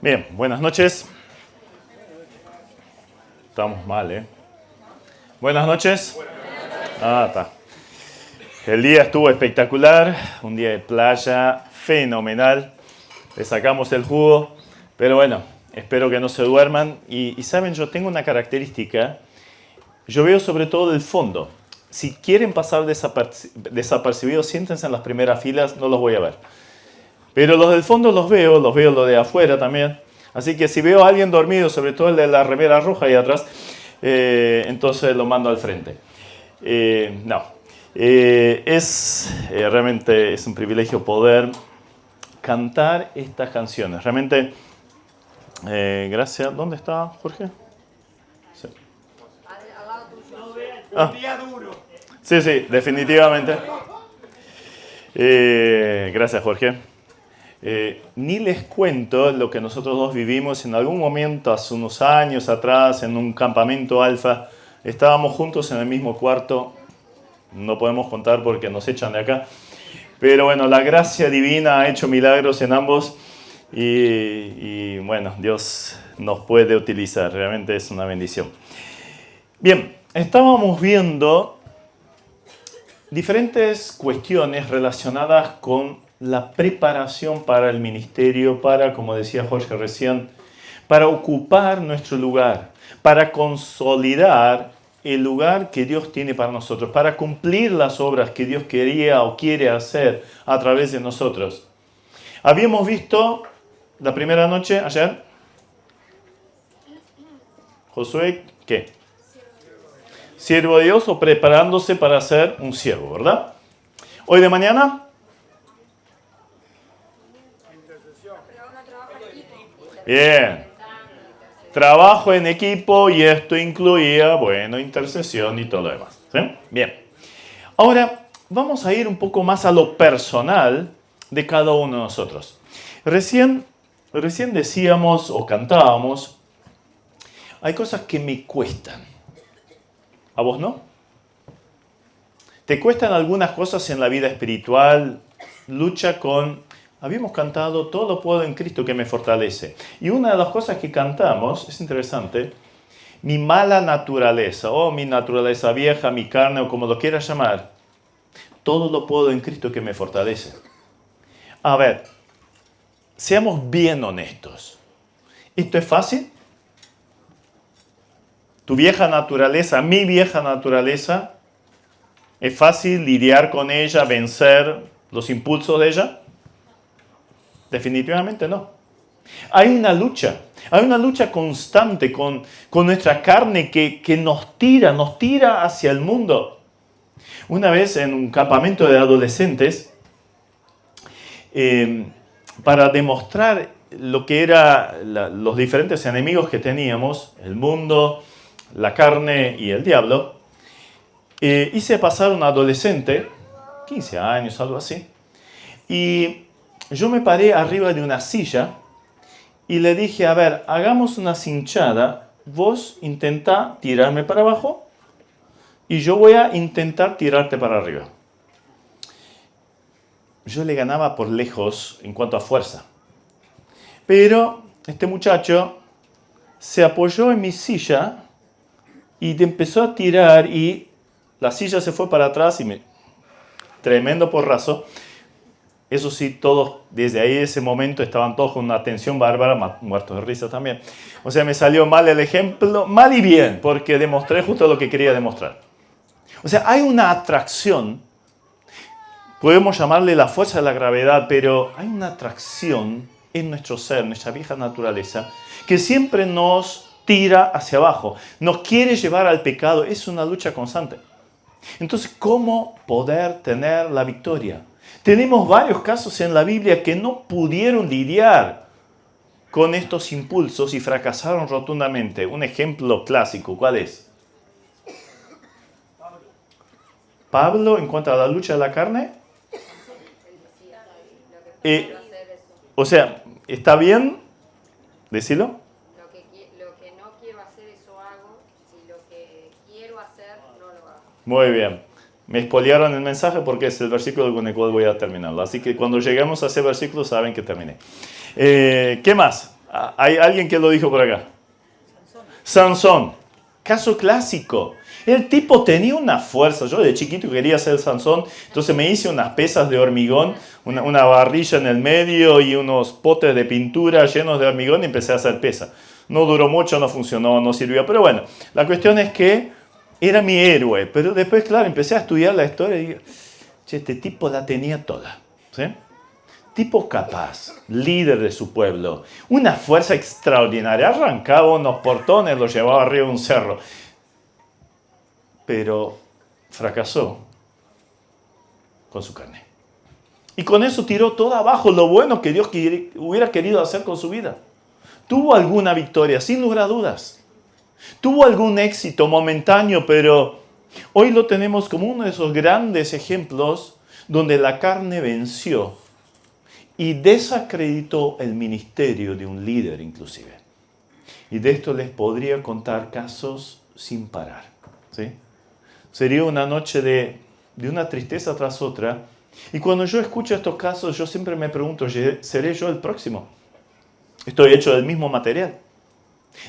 Bien, buenas noches. Estamos mal, ¿eh? Buenas noches. Está. El día estuvo espectacular, un día de playa fenomenal. Le sacamos el jugo, pero bueno, espero que no se duerman. Y saben, yo tengo una característica. Yo veo sobre todo el fondo. Si quieren pasar desapercibidos, siéntense en las primeras filas, no los voy a ver. Pero los del fondo los veo los de afuera también. Así que si veo a alguien dormido, sobre todo el de la remera roja ahí atrás, entonces lo mando al frente. Realmente es un privilegio poder cantar estas canciones. Realmente, gracias. ¿Dónde está Jorge? Sí. Un día duro. Sí, definitivamente. Gracias, Jorge. Ni les cuento lo que nosotros dos vivimos en algún momento, hace unos años atrás, en un campamento alfa. Estábamos juntos en el mismo cuarto. No podemos contar porque nos echan de acá. Pero bueno, la gracia divina ha hecho milagros en ambos. Y bueno, Dios nos puede utilizar. Realmente es una bendición. Bien, estábamos viendo diferentes cuestiones relacionadas con la preparación para el ministerio, para, como decía Jorge recién, para ocupar nuestro lugar, para consolidar el lugar que Dios tiene para nosotros, para cumplir las obras que Dios quería o quiere hacer a través de nosotros. Habíamos visto la primera noche, ayer, Josué, ¿qué? Siervo de Dios o preparándose para ser un siervo, ¿verdad? Hoy de mañana, bien, trabajo en equipo y esto incluía, intercesión y todo lo demás. ¿Sí? Bien. Ahora, vamos a ir un poco más a lo personal de cada uno de nosotros. Recién decíamos o cantábamos, hay cosas que me cuestan. ¿A vos no? ¿Te cuestan algunas cosas en la vida espiritual? Lucha con... Habíamos cantado, todo lo puedo en Cristo que me fortalece. Y una de las cosas que cantamos, es interesante, mi mala naturaleza, o mi naturaleza vieja, mi carne, o como lo quieras llamar, todo lo puedo en Cristo que me fortalece. A ver, seamos bien honestos. ¿Esto es fácil? Tu vieja naturaleza, mi vieja naturaleza, ¿es fácil lidiar con ella, vencer los impulsos de ella? Definitivamente no. Hay una lucha constante con nuestra carne que nos tira hacia el mundo. Una vez en un campamento de adolescentes, para demostrar lo que eran los diferentes enemigos que teníamos, el mundo, la carne y el diablo, hice pasar a un adolescente, 15 años, algo así, y yo me paré arriba de una silla y le dije, a ver, hagamos una cinchada, vos intentá tirarme para abajo y yo voy a intentar tirarte para arriba. Yo le ganaba por lejos en cuanto a fuerza. Pero este muchacho se apoyó en mi silla y empezó a tirar y la silla se fue para atrás y tremendo porrazo. Eso sí, todos, desde ahí, ese momento, estaban todos con una tensión bárbara, muertos de risa también. O sea, me salió mal el ejemplo, mal y bien, porque demostré justo lo que quería demostrar. O sea, hay una atracción, podemos llamarle la fuerza de la gravedad, pero hay una atracción en nuestro ser, nuestra vieja naturaleza, que siempre nos tira hacia abajo, nos quiere llevar al pecado. Es una lucha constante. Entonces, ¿cómo poder tener la victoria? Tenemos varios casos en la Biblia que no pudieron lidiar con estos impulsos y fracasaron rotundamente. Un ejemplo clásico, ¿cuál es? Pablo, en cuanto a la lucha de la carne. O sea, ¿está bien decirlo? Lo que no quiero hacer, eso hago. Si lo que quiero hacer, no lo hago. Muy bien. Me espolearon el mensaje porque es el versículo con el cual voy a terminarlo. Así que cuando lleguemos a ese versículo saben que terminé. ¿Qué más? Hay alguien que lo dijo por acá. Sansón. Caso clásico. El tipo tenía una fuerza. Yo de chiquito quería ser Sansón, entonces me hice unas pesas de hormigón, una barrilla en el medio y unos potes de pintura llenos de hormigón y empecé a hacer pesas. No duró mucho, no funcionó, no sirvió. Pero bueno, la cuestión es que era mi héroe. Pero después, claro, empecé a estudiar la historia y dije, che, este tipo la tenía toda. ¿Sí? Tipo capaz, líder de su pueblo, una fuerza extraordinaria. Arrancaba unos portones, los llevaba arriba de un cerro. Pero fracasó con su carne. Y con eso tiró todo abajo lo bueno que Dios hubiera querido hacer con su vida. Tuvo alguna victoria, sin lugar a dudas. Tuvo algún éxito momentáneo, pero hoy lo tenemos como uno de esos grandes ejemplos donde la carne venció y desacreditó el ministerio de un líder inclusive. Y de esto les podría contar casos sin parar. ¿Sí? Sería una noche de una tristeza tras otra. Y cuando yo escucho estos casos, yo siempre me pregunto, ¿seré yo el próximo? ¿Estoy hecho del mismo material?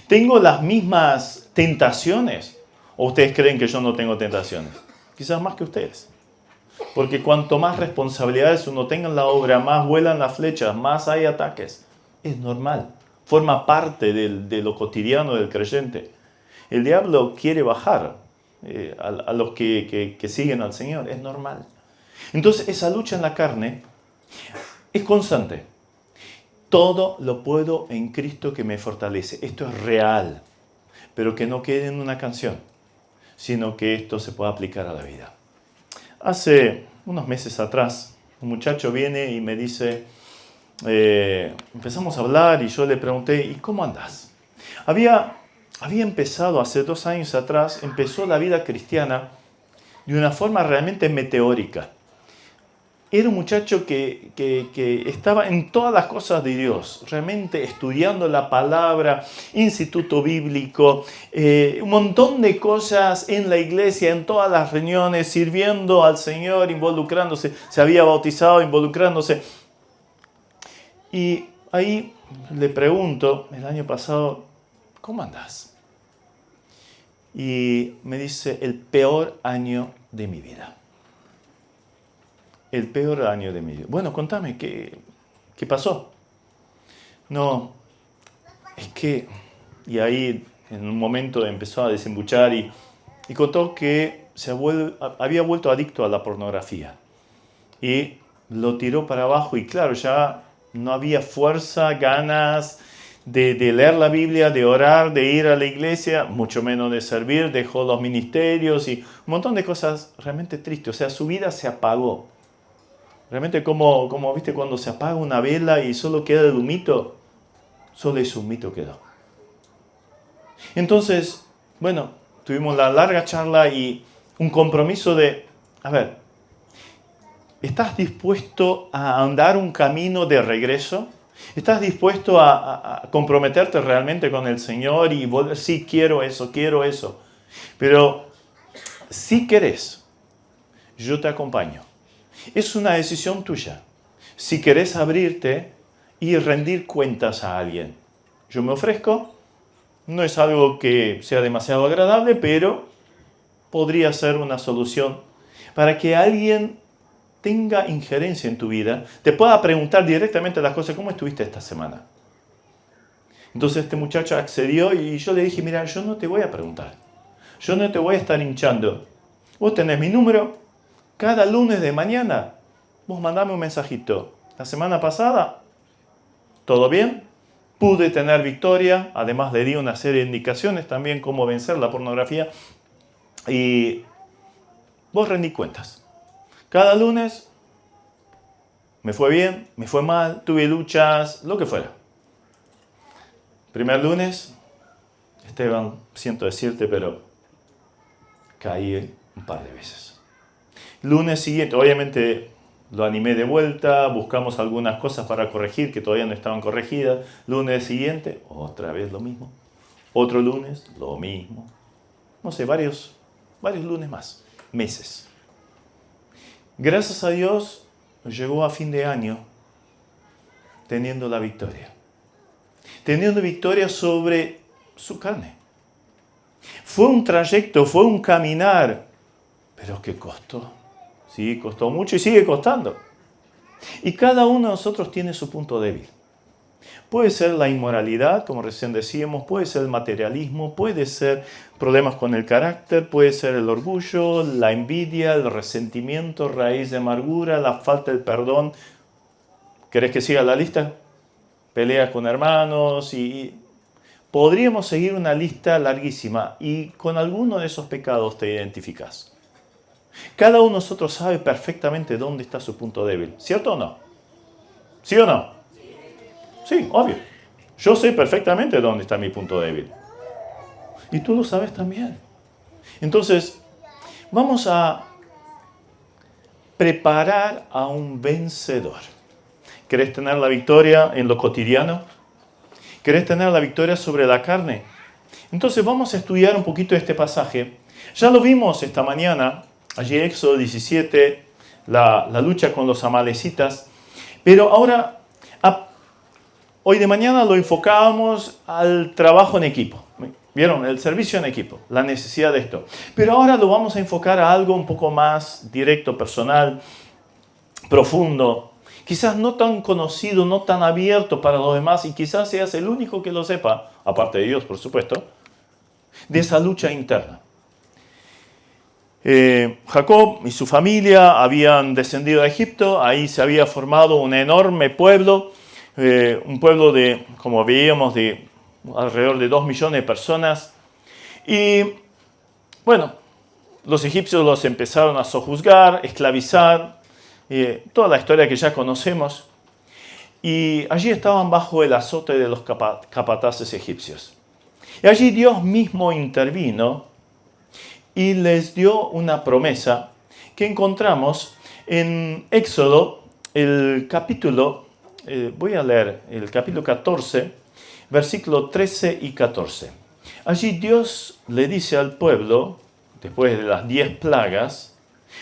¿Tengo las mismas tentaciones? ¿O ustedes creen que yo no tengo tentaciones? Quizás más que ustedes. Porque cuanto más responsabilidades uno tenga en la obra, más vuelan las flechas, más hay ataques. Es normal. Forma parte de lo cotidiano del creyente. El diablo quiere bajar a los que siguen al Señor. Es normal. Entonces, esa lucha en la carne es constante. Todo lo puedo en Cristo que me fortalece. Esto es real. Pero que no quede en una canción, sino que esto se pueda aplicar a la vida. Hace unos meses atrás, un muchacho viene y me dice, empezamos a hablar y yo le pregunté, ¿y cómo andás? Había empezado hace 2 años atrás, empezó la vida cristiana de una forma realmente meteórica. Era un muchacho que estaba en todas las cosas de Dios, realmente estudiando la palabra, instituto bíblico, un montón de cosas en la iglesia, en todas las reuniones, sirviendo al Señor, involucrándose, se había bautizado, involucrándose. Y ahí le pregunto, el año pasado, ¿cómo andás? Y me dice, el peor año de mi vida. El peor año de mi vida. Bueno, contame, ¿qué pasó? No, es que... Y ahí en un momento empezó a desembuchar y contó que había vuelto adicto a la pornografía. Y lo tiró para abajo y claro, ya no había fuerza, ganas de leer la Biblia, de orar, de ir a la iglesia, mucho menos de servir, dejó los ministerios y un montón de cosas realmente tristes. O sea, su vida se apagó. Realmente como viste cuando se apaga una vela y solo queda el humito, solo ese humito quedó. Entonces, bueno, tuvimos la larga charla y un compromiso de, a ver, ¿estás dispuesto a andar un camino de regreso? ¿Estás dispuesto a comprometerte realmente con el Señor y volver? Sí, quiero eso. Pero si querés, yo te acompaño. Es una decisión tuya. Si querés abrirte y rendir cuentas a alguien. Yo me ofrezco. No es algo que sea demasiado agradable, pero podría ser una solución para que alguien tenga injerencia en tu vida, te pueda preguntar directamente las cosas. ¿Cómo estuviste esta semana? Entonces este muchacho accedió y yo le dije, mira, yo no te voy a preguntar. Yo no te voy a estar hinchando. Vos tenés mi número. Cada lunes de mañana, vos mandame un mensajito. La semana pasada, ¿todo bien? Pude tener victoria. Además le di una serie de indicaciones también cómo vencer la pornografía. Y vos rendí cuentas. Cada lunes me fue bien, me fue mal, tuve luchas, lo que fuera. Primer lunes, Esteban, siento decirte, pero caí un par de veces. Lunes siguiente, obviamente lo animé de vuelta, buscamos algunas cosas para corregir que todavía no estaban corregidas. Lunes siguiente, otra vez lo mismo. Otro lunes, lo mismo. No sé, varios lunes más, meses. Gracias a Dios, llegó a fin de año teniendo la victoria. teniendo victoria sobre su carne. Fue un trayecto, fue un caminar, pero que costó. Sí, costó mucho y sigue costando. Y cada uno de nosotros tiene su punto débil. Puede ser la inmoralidad, como recién decíamos, puede ser el materialismo, puede ser problemas con el carácter, puede ser el orgullo, la envidia, el resentimiento, raíz de amargura, la falta de perdón. ¿Querés que siga la lista? Peleas con hermanos y podríamos seguir una lista larguísima y con alguno de esos pecados te identificas. Cada uno de nosotros sabe perfectamente dónde está su punto débil, ¿cierto o no? ¿Sí o no? Sí, obvio. Yo sé perfectamente dónde está mi punto débil. Y tú lo sabes también. Entonces, vamos a preparar a un vencedor. ¿Querés tener la victoria en lo cotidiano? ¿Querés tener la victoria sobre la carne? Entonces vamos a estudiar un poquito este pasaje. Ya lo vimos esta mañana, allí en Éxodo 17, la lucha con los amalecitas. Pero ahora, hoy de mañana lo enfocábamos al trabajo en equipo. ¿Vieron? El servicio en equipo, la necesidad de esto. Pero ahora lo vamos a enfocar a algo un poco más directo, personal, profundo. Quizás no tan conocido, no tan abierto para los demás y quizás seas el único que lo sepa, aparte de Dios, por supuesto, de esa lucha interna. Jacob y su familia habían descendido a Egipto, ahí se había formado un enorme pueblo, un pueblo de, como veíamos, de alrededor de 2 millones de personas. Y bueno, los egipcios los empezaron a sojuzgar, esclavizar, toda la historia que ya conocemos. Y allí estaban bajo el azote de los capataces egipcios. Y allí Dios mismo intervino y les dio una promesa que encontramos en Éxodo, el capítulo, voy a leer el capítulo 14, versículos 13 y 14. Allí Dios le dice al pueblo, después de las 10 plagas,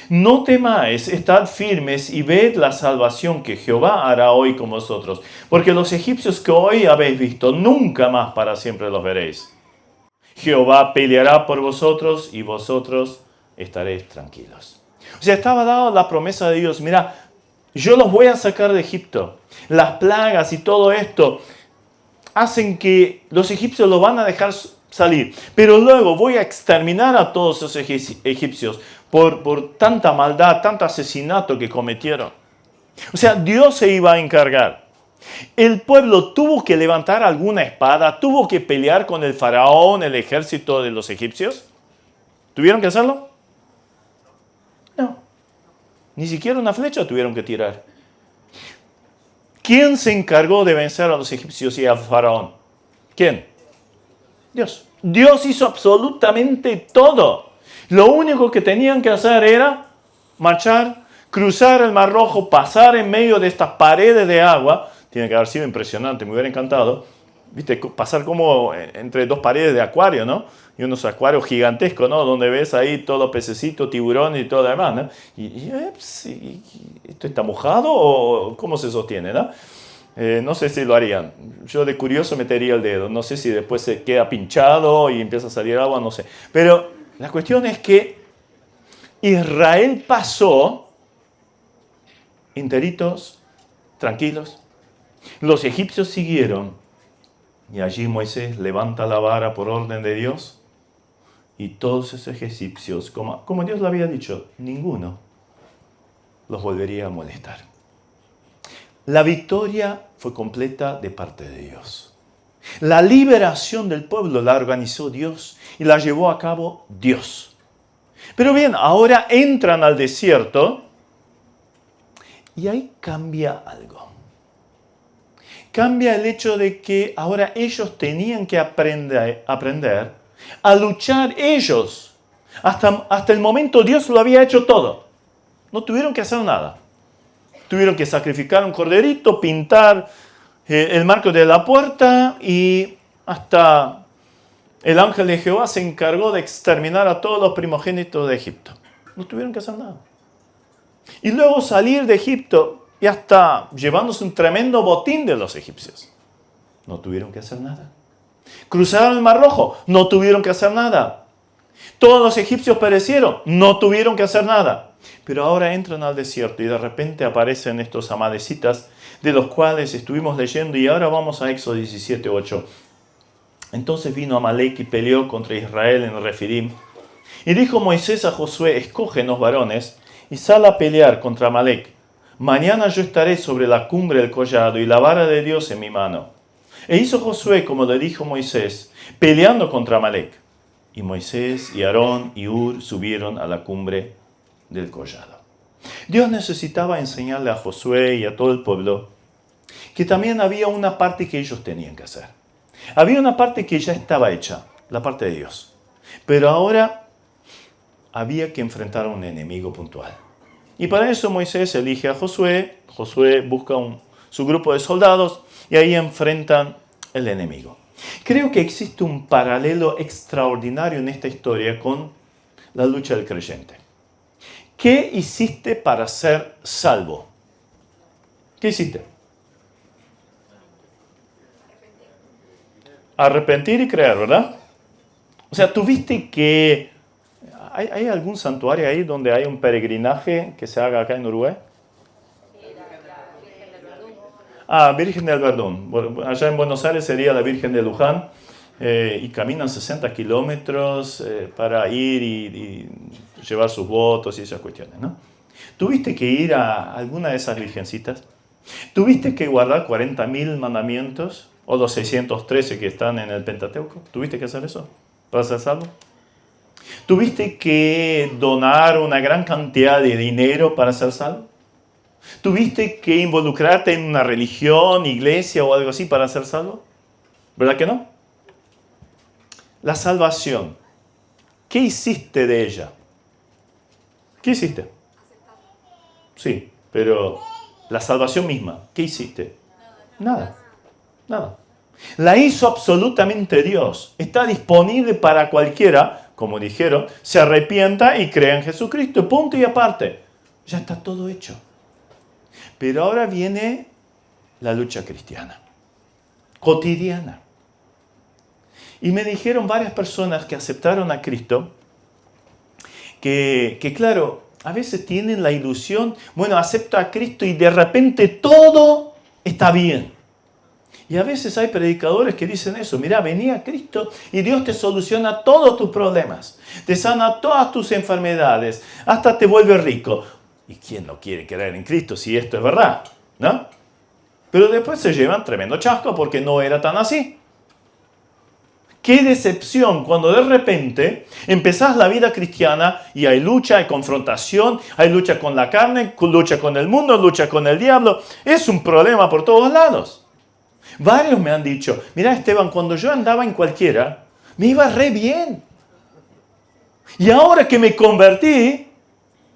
no temáis, estad firmes y ved la salvación que Jehová hará hoy con vosotros, porque los egipcios que hoy habéis visto, nunca más para siempre los veréis. Jehová peleará por vosotros y vosotros estaréis tranquilos. O sea, estaba dada la promesa de Dios, mira, yo los voy a sacar de Egipto. Las plagas y todo esto hacen que los egipcios los van a dejar salir. Pero luego voy a exterminar a todos esos egipcios por tanta maldad, tanto asesinato que cometieron. O sea, Dios se iba a encargar. El pueblo tuvo que levantar alguna espada, tuvo que pelear con el faraón, el ejército de los egipcios. ¿Tuvieron que hacerlo? No. Ni siquiera una flecha tuvieron que tirar. ¿Quién se encargó de vencer a los egipcios y al faraón? ¿Quién? Dios. Dios hizo absolutamente todo. Lo único que tenían que hacer era marchar, cruzar el Mar Rojo, pasar en medio de estas paredes de agua. Tiene que haber sido impresionante, me hubiera encantado. ¿Viste? Pasar como entre 2 paredes de acuario, ¿no? Y unos acuarios gigantescos, ¿no? Donde ves ahí todos los pececitos, tiburones y todo lo demás, ¿no? Y ¿esto está mojado o cómo se sostiene, no? No sé si lo harían. Yo de curioso metería el dedo. No sé si después se queda pinchado y empieza a salir agua, no sé. Pero la cuestión es que Israel pasó enteritos, tranquilos. Los egipcios siguieron. Y allí Moisés levanta la vara por orden de Dios. Y todos esos egipcios, como Dios le había dicho, ninguno los volvería a molestar. La victoria fue completa de parte de Dios. La liberación del pueblo la organizó Dios y la llevó a cabo Dios. Pero bien, ahora entran al desierto y ahí cambia algo. Cambia el hecho de que ahora ellos tenían que aprender a luchar ellos. Hasta el momento Dios lo había hecho todo. No tuvieron que hacer nada. Tuvieron que sacrificar un corderito, pintar el marco de la puerta y hasta el ángel de Jehová se encargó de exterminar a todos los primogénitos de Egipto. No tuvieron que hacer nada. Y luego salir de Egipto y hasta llevándose un tremendo botín de los egipcios. No tuvieron que hacer nada. Cruzaron el Mar Rojo. No tuvieron que hacer nada. Todos los egipcios perecieron. No tuvieron que hacer nada. Pero ahora entran al desierto y de repente aparecen estos amalecitas de los cuales estuvimos leyendo. Y ahora vamos a Éxodo 17:8. Entonces vino Amalek y peleó contra Israel en Refidim. Y dijo Moisés a Josué: escógenos varones y sal a pelear contra Amalek. Mañana yo estaré sobre la cumbre del collado y la vara de Dios en mi mano. E hizo Josué como le dijo Moisés, peleando contra Amalek. Y Moisés y Aarón y Hur subieron a la cumbre del collado. Dios necesitaba enseñarle a Josué y a todo el pueblo que también había una parte que ellos tenían que hacer. Había una parte que ya estaba hecha, la parte de Dios. Pero ahora había que enfrentar a un enemigo puntual. Y para eso Moisés elige a Josué. Josué busca su grupo de soldados y ahí enfrentan el enemigo. Creo que existe un paralelo extraordinario en esta historia con la lucha del creyente. ¿Qué hiciste para ser salvo? ¿Qué hiciste? Arrepentir y creer, ¿verdad? O sea, tuviste que... ¿Hay algún santuario ahí donde hay un peregrinaje que se haga acá en Uruguay? Virgen del Verdún. Allá en Buenos Aires sería la Virgen de Luján. Y caminan 60 kilómetros para ir y llevar sus votos y esas cuestiones, ¿no? ¿Tuviste que ir a alguna de esas virgencitas? ¿Tuviste que guardar 40.000 mandamientos? ¿O los 613 que están en el Pentateuco? ¿Tuviste que hacer eso para ser salvo? ¿Tuviste que donar una gran cantidad de dinero para ser salvo? ¿Tuviste que involucrarte en una religión, iglesia o algo así para ser salvo? ¿Verdad que no? La salvación, ¿qué hiciste de ella? ¿Qué hiciste? Sí, pero la salvación misma, ¿qué hiciste? Nada. Nada. La hizo absolutamente Dios. Está disponible para cualquiera, como dijeron, se arrepienta y crea en Jesucristo. Punto y aparte. Ya está todo hecho. Pero ahora viene la lucha cristiana, cotidiana. Y me dijeron varias personas que aceptaron a Cristo que claro, a veces tienen la ilusión, bueno, acepto a Cristo y de repente todo está bien. Y a veces hay predicadores que dicen eso, mira, vení a Cristo y Dios te soluciona todos tus problemas, te sana todas tus enfermedades, hasta te vuelve rico. ¿Y quién no quiere creer en Cristo si esto es verdad? ¿No? Pero después se llevan tremendo chasco porque no era tan así. Qué decepción cuando de repente empezás la vida cristiana y hay lucha, hay confrontación, hay lucha con la carne, lucha con el mundo, lucha con el diablo. Es un problema por todos lados. Varios me han dicho, mira Esteban, cuando yo andaba en cualquiera, me iba re bien. Y ahora que me convertí,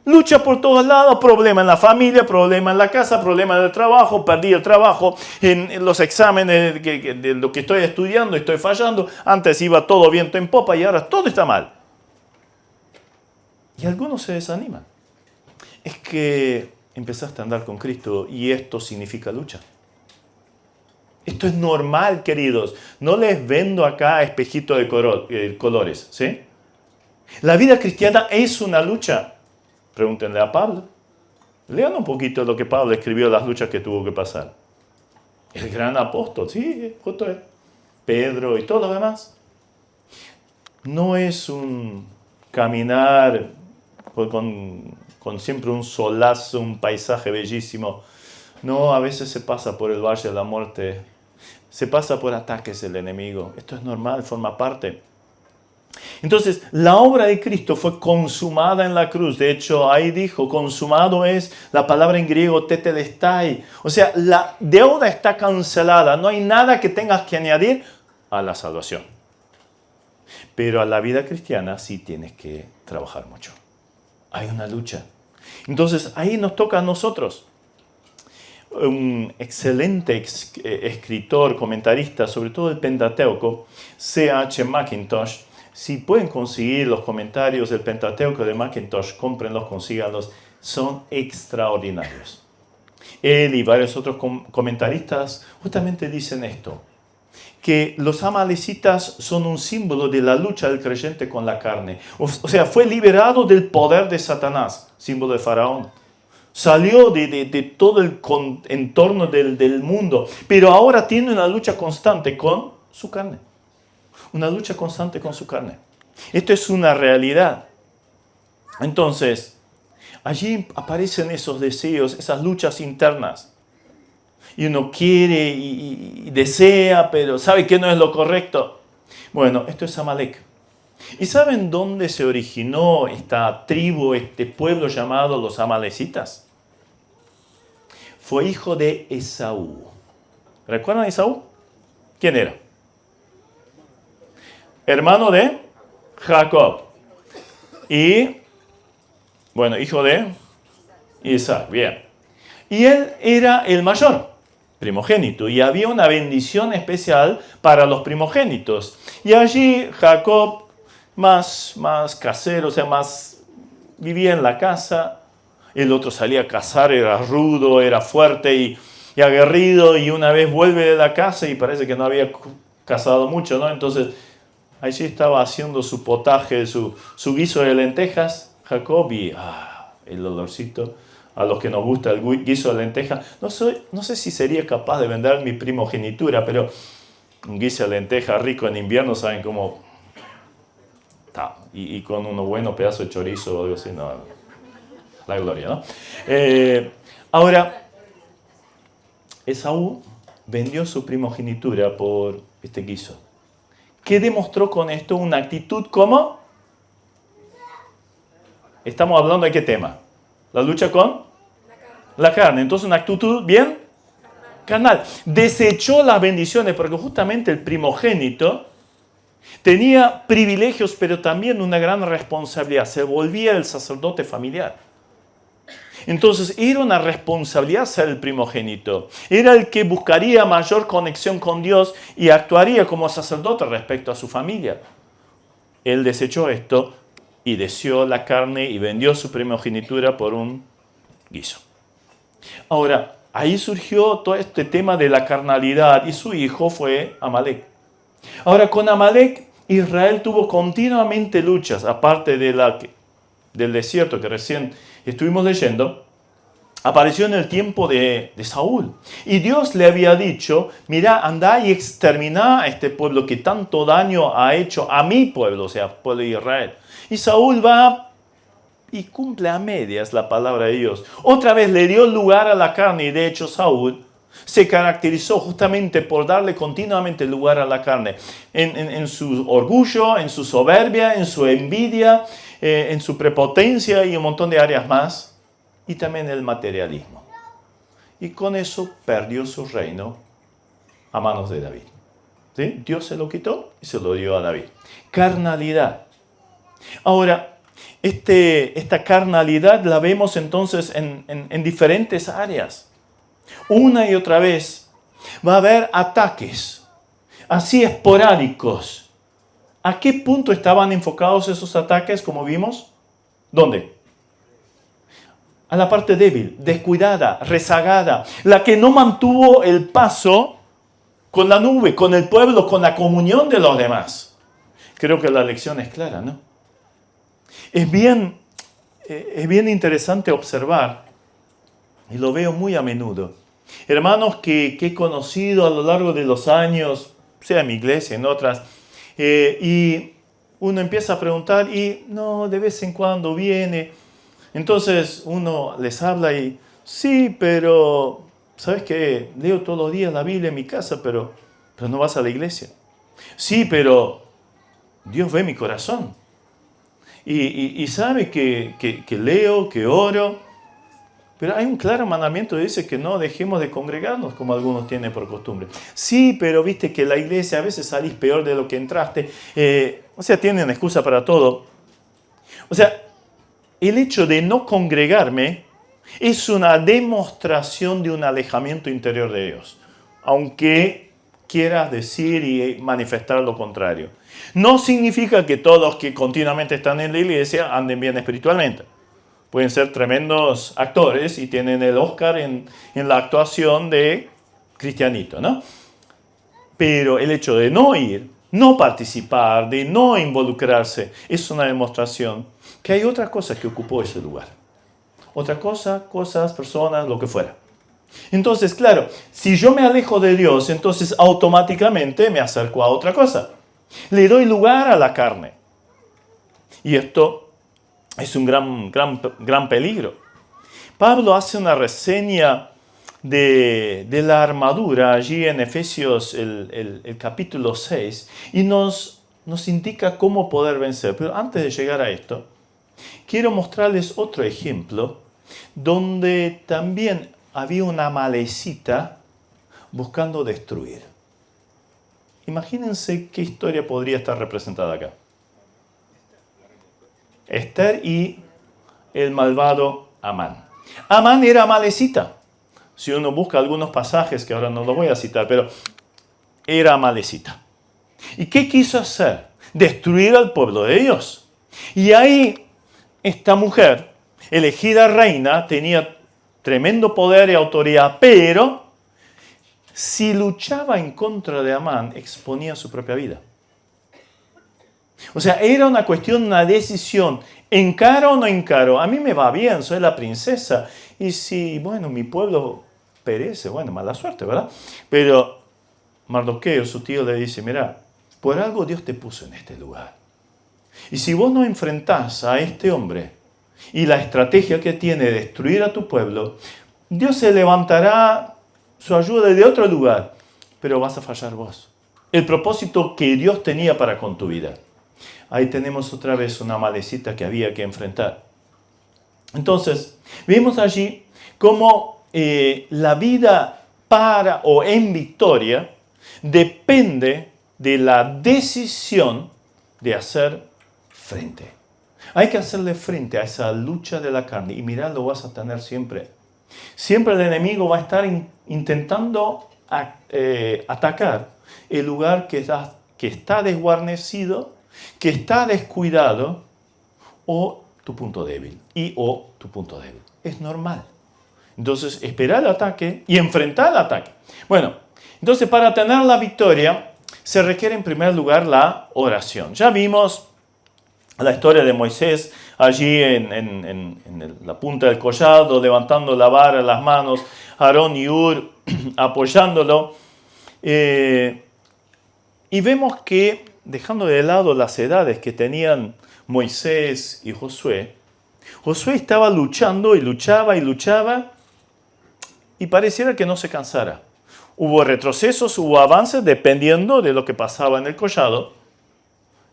lucha por todos lados, problema en la familia, problema en la casa, problema en el trabajo, perdí el trabajo, en los exámenes de lo que estoy estudiando, estoy fallando. Antes iba todo viento en popa y ahora todo está mal. Y algunos se desaniman. Es que empezaste a andar con Cristo y esto significa lucha. Esto es normal, queridos. No les vendo acá espejitos de colores, ¿sí? La vida cristiana es una lucha. Pregúntenle a Pablo. Lean un poquito lo que Pablo escribió, las luchas que tuvo que pasar. El gran apóstol, sí, justo él. Pedro y todos los demás. No es un caminar con siempre un solazo, un paisaje bellísimo. No, a veces se pasa por el valle de la muerte. Se pasa por ataques del enemigo. Esto es normal, forma parte. Entonces, la obra de Cristo fue consumada en la cruz. De hecho, ahí dijo, consumado es la palabra en griego tetelestai. O sea, la deuda está cancelada. No hay nada que tengas que añadir a la salvación. Pero a la vida cristiana sí tienes que trabajar mucho. Hay una lucha. Entonces, ahí nos toca a nosotros. Un excelente escritor, comentarista, sobre todo el Pentateuco, C.H. Mackintosh. Si pueden conseguir los comentarios del Pentateuco de Mackintosh, cómprenlos, consíganlos, son extraordinarios. Él y varios otros comentaristas justamente dicen esto. que los amalecitas son un símbolo de la lucha del creyente con la carne. O sea, fue liberado del poder de Satanás, símbolo de Faraón. Salió de todo el entorno del mundo, pero ahora tiene una lucha constante con su carne. Una lucha constante con su carne. Esto es una realidad. Entonces, allí aparecen esos deseos, esas luchas internas. Y uno quiere y desea, pero sabe que no es lo correcto. Bueno, esto es Amalek. ¿Y saben dónde se originó esta tribu, este pueblo llamado los amalecitas? Fue hijo de Esaú. ¿Recuerdan a Esaú? ¿Quién era? Hermano de Jacob. Y, bueno, hijo de Isaac. Bien. Y él era el mayor, primogénito, y había una bendición especial para los primogénitos. Y allí Jacob, más casero, o sea, más vivía en la casa. El otro salía a cazar, era rudo, era fuerte y aguerrido, y una vez vuelve de la casa y parece que no había cazado mucho, ¿no? Entonces, allí estaba haciendo su potaje, su guiso de lentejas, Jacob, y el olorcito. A los que nos gusta el guiso de lentejas, no sé si sería capaz de vender mi primogenitura, pero un guiso de lentejas rico en invierno, ¿saben cómo? Y con unos buenos pedazos de chorizo o algo así, no, la gloria, ¿no? Ahora, Esaú vendió su primogenitura por este guiso. ¿Qué demostró con esto? Una actitud como... Estamos hablando de qué tema. La lucha con la carne. Entonces una actitud bien carnal. Desechó las bendiciones porque justamente el primogénito tenía privilegios, pero también una gran responsabilidad. Se volvía el sacerdote familiar. Entonces era una responsabilidad ser el primogénito. Era el que buscaría mayor conexión con Dios y actuaría como sacerdote respecto a su familia. Él desechó esto y deseó la carne y vendió su primogenitura por un guiso. Ahora, ahí surgió todo este tema de la carnalidad y su hijo fue Amalek. Ahora, con Amalek, Israel tuvo continuamente luchas, aparte del desierto que recién estuvimos leyendo, apareció en el tiempo de Saúl. Y Dios le había dicho, mira, anda y extermina a este pueblo que tanto daño ha hecho a mi pueblo, o sea, pueblo de Israel. Y Saúl va y cumple a medias la palabra de Dios. Otra vez le dio lugar a la carne y de hecho Saúl se caracterizó justamente por darle continuamente lugar a la carne. En su orgullo, en su soberbia, en su envidia, en su prepotencia y un montón de áreas más. Y también el materialismo. Y con eso perdió su reino a manos de David. ¿Sí? Dios se lo quitó y se lo dio a David. Carnalidad. Ahora, esta carnalidad la vemos entonces en diferentes áreas. Una y otra vez va a haber ataques, así esporádicos. ¿A qué punto estaban enfocados esos ataques, como vimos? ¿Dónde? A la parte débil, descuidada, rezagada, la que no mantuvo el paso con la nube, con el pueblo, con la comunión de los demás. Creo que la lección es clara, ¿no? Es bien interesante observar, y lo veo muy a menudo, hermanos que he conocido a lo largo de los años, sea en mi iglesia, en otras, y uno empieza a preguntar y no, de vez en cuando viene. Entonces uno les habla y, sí, pero, ¿sabes qué? Leo todos los días la Biblia en mi casa, pero no vas a la iglesia. Sí, pero Dios ve mi corazón. Y sabe que leo, que oro. Pero hay un claro mandamiento que dice que no dejemos de congregarnos como algunos tienen por costumbre. Sí, pero viste que la iglesia a veces salís peor de lo que entraste. O sea, tienen excusa para todo. O sea, el hecho de no congregarme es una demostración de un alejamiento interior de Dios. Aunque quieras decir y manifestar lo contrario. No significa que todos que continuamente están en la iglesia anden bien espiritualmente. Pueden ser tremendos actores y tienen el Oscar en la actuación de cristianito, ¿no? Pero el hecho de no ir, no participar, de no involucrarse, es una demostración que hay otra cosa que ocupó ese lugar. Otra cosa, cosas, personas, lo que fuera. Entonces, claro, si yo me alejo de Dios, entonces automáticamente me acerco a otra cosa. Le doy lugar a la carne. Y esto es un gran peligro. Pablo hace una reseña de la armadura allí en Efesios, el capítulo 6, y nos indica cómo poder vencer. Pero antes de llegar a esto, quiero mostrarles otro ejemplo donde también había una amalecita buscando destruir. Imagínense qué historia podría estar representada acá. Esther y el malvado Amán. Amán era amalecita. Si uno busca algunos pasajes, que ahora no los voy a citar, pero era amalecita. ¿Y qué quiso hacer? Destruir al pueblo de Dios. Y ahí esta mujer, elegida reina, tenía tremendo poder y autoridad, pero si luchaba en contra de Amán, exponía su propia vida. O sea, era una cuestión, una decisión. ¿Encaro o no encaro? A mí me va bien, soy la princesa. Y si, bueno, mi pueblo perece, bueno, mala suerte, ¿verdad? Pero Mardoqueo, su tío, le dice, mira, por algo Dios te puso en este lugar. Y si vos no enfrentás a este hombre y la estrategia que tiene de destruir a tu pueblo, Dios se levantará su ayuda de otro lugar, pero vas a fallar vos. El propósito que Dios tenía para con tu vida. Ahí tenemos otra vez una malecita que había que enfrentar. Entonces, vemos allí cómo la vida para o en victoria depende de la decisión de hacer frente. Hay que hacerle frente a esa lucha de la carne y mirad, lo vas a tener siempre. Siempre el enemigo va a estar intentando atacar el lugar que está desguarnecido, que está descuidado, o tu punto débil, o tu punto débil. Es normal. Entonces, esperar el ataque y enfrentar el ataque. Bueno, entonces para tener la victoria se requiere en primer lugar la oración. Ya vimos la historia de Moisés allí en la punta del collado, levantando la vara en las manos, Aarón y Hur apoyándolo. Y vemos que, dejando de lado las edades que tenían Moisés y Josué, Josué estaba luchando y luchaba y pareciera que no se cansara. Hubo retrocesos, hubo avances dependiendo de lo que pasaba en el collado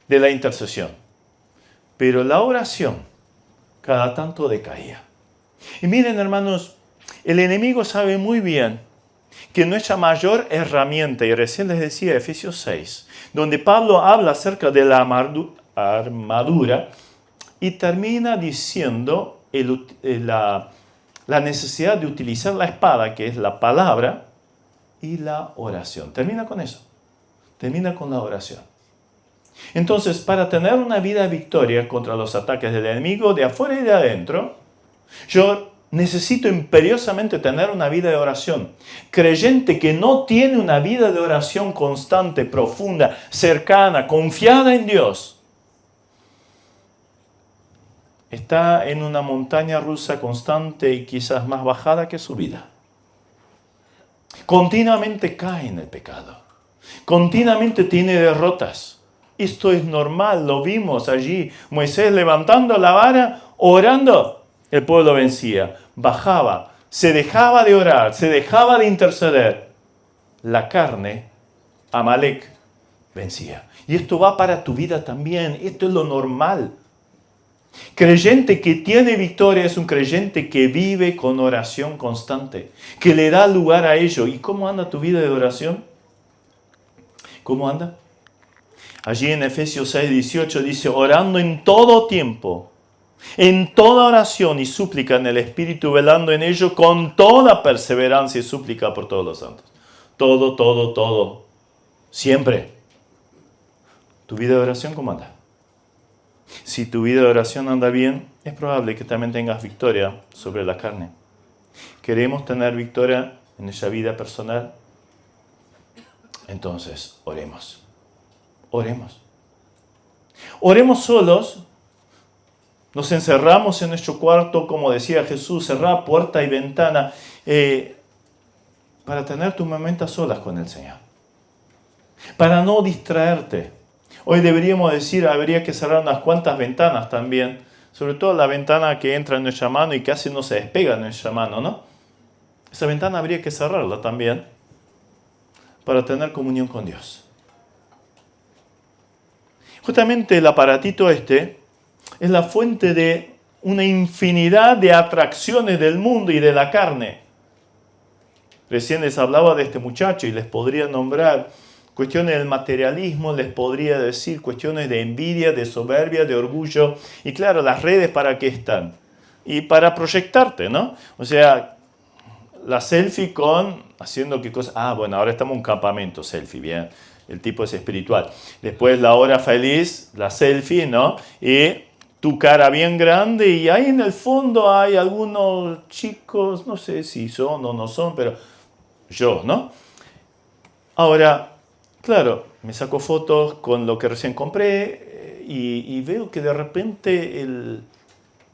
de la intercesión. Pero la oración cada tanto decaía. Y miren, hermanos, el enemigo sabe muy bien que nuestra mayor herramienta, y recién les decía Efesios 6, donde Pablo habla acerca de la armadura y termina diciendo la necesidad de utilizar la espada, que es la palabra, y la oración. Termina con eso. Termina con la oración. Entonces, para tener una vida de victoria contra los ataques del enemigo de afuera y de adentro, yo necesito imperiosamente tener una vida de oración. Creyente que no tiene una vida de oración constante, profunda, cercana, confiada en Dios, está en una montaña rusa constante y quizás más bajada que subida. Continuamente cae en el pecado. Continuamente tiene derrotas. Esto es normal, lo vimos allí. Moisés levantando la vara, orando, el pueblo vencía. Bajaba, se dejaba de orar, se dejaba de interceder. La carne, Amalek, vencía. Y esto va para tu vida también. Esto es lo normal. Creyente que tiene victoria es un creyente que vive con oración constante, que le da lugar a ello. ¿Y cómo anda tu vida de oración? ¿Cómo anda? Allí en Efesios 6:18 dice, orando en todo tiempo, en toda oración y súplica en el Espíritu, velando en ello con toda perseverancia y súplica por todos los santos. Todo. Siempre. ¿Tu vida de oración cómo anda? Si tu vida de oración anda bien, es probable que también tengas victoria sobre la carne. ¿Queremos tener victoria en esa vida personal? Entonces, oremos. Oremos. Oremos solos. Nos encerramos en nuestro cuarto, como decía Jesús, cerrar puerta y ventana, para tener tu momento a solas con el Señor. Para no distraerte. Hoy deberíamos decir, habría que cerrar unas cuantas ventanas también, sobre todo la ventana que entra en nuestra mano y casi no se despega en nuestra mano, ¿no? Esa ventana habría que cerrarla también para tener comunión con Dios. Justamente el aparatito este es la fuente de una infinidad de atracciones del mundo y de la carne. Recién les hablaba de este muchacho y les podría nombrar cuestiones del materialismo, les podría decir cuestiones de envidia, de soberbia, de orgullo. Y claro, las redes ¿para qué están? Y para proyectarte, ¿no? O sea, la selfie haciendo qué cosa. Ah, bueno, ahora estamos en un campamento selfie, bien. El tipo es espiritual. Después la hora feliz, la selfie, ¿no? Y tu cara bien grande y ahí en el fondo hay algunos chicos, no sé si son o no son, pero yo, ¿no? Ahora, claro, me saco fotos con lo que recién compré y veo que de repente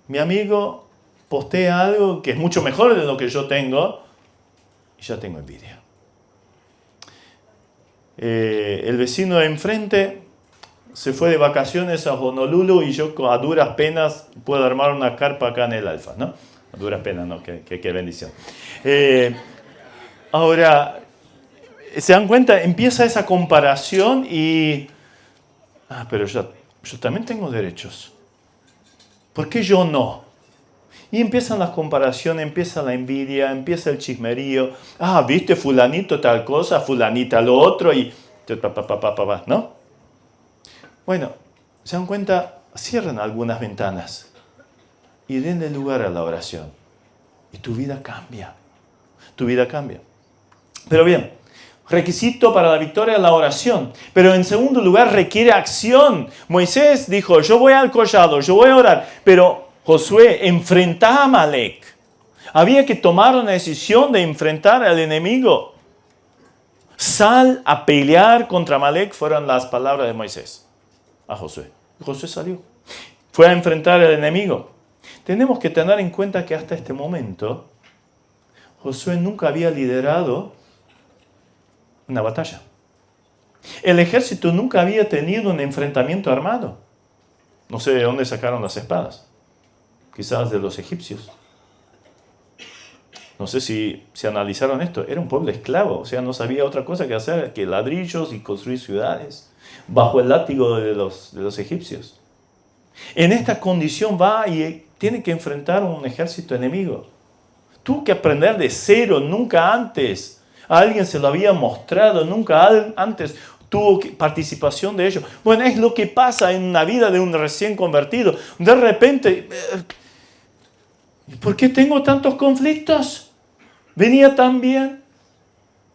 mi amigo postea algo que es mucho mejor de lo que yo tengo y ya tengo envidia. El vecino de enfrente se fue de vacaciones a Honolulu y yo a duras penas puedo armar una carpa acá en el Alfa, ¿no? A duras penas, ¿no? Qué bendición. Ahora, ¿se dan cuenta? Empieza esa comparación y... pero yo también tengo derechos. ¿Por qué yo no? Y empiezan las comparaciones, empieza la envidia, empieza el chismerío. ¿Viste fulanito tal cosa, fulanita lo otro? Y... ¿no? Bueno, ¿se dan cuenta? Cierran algunas ventanas y denle lugar a la oración. Y tu vida cambia. Tu vida cambia. Pero bien, requisito para la victoria es la oración. Pero en segundo lugar requiere acción. Moisés dijo, yo voy al collado, yo voy a orar. Pero Josué, enfrenta a Amalek. Había que tomar una decisión de enfrentar al enemigo. Sal a pelear contra Amalek, fueron las palabras de Moisés a Josué. Josué salió. Fue a enfrentar al enemigo. Tenemos que tener en cuenta que hasta este momento Josué nunca había liderado una batalla. El ejército nunca había tenido un enfrentamiento armado. No sé de dónde sacaron las espadas. Quizás de los egipcios. No sé si analizaron esto. Era un pueblo esclavo. O sea, no sabía otra cosa que hacer que ladrillos y construir ciudades bajo el látigo de los egipcios. En esta condición va y tiene que enfrentar un ejército enemigo. Tuvo que aprender de cero, nunca antes. A alguien se lo había mostrado, nunca antes tuvo participación de ello. Bueno, es lo que pasa en la vida de un recién convertido. De repente, ¿por qué tengo tantos conflictos? Venía tan bien,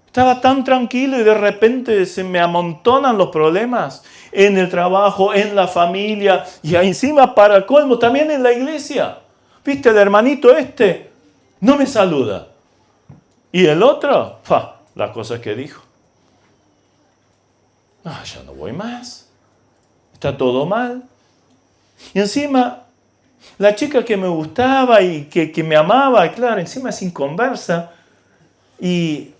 estaba tan tranquilo y de repente se me amontonan los problemas en el trabajo, en la familia y encima para colmo también en la iglesia. ¿Viste el hermanito este? No me saluda. Y el otro, las cosas que dijo. Ya no voy más. Está todo mal. Y encima, la chica que me gustaba y que me amaba, claro, encima sin conversa. Y,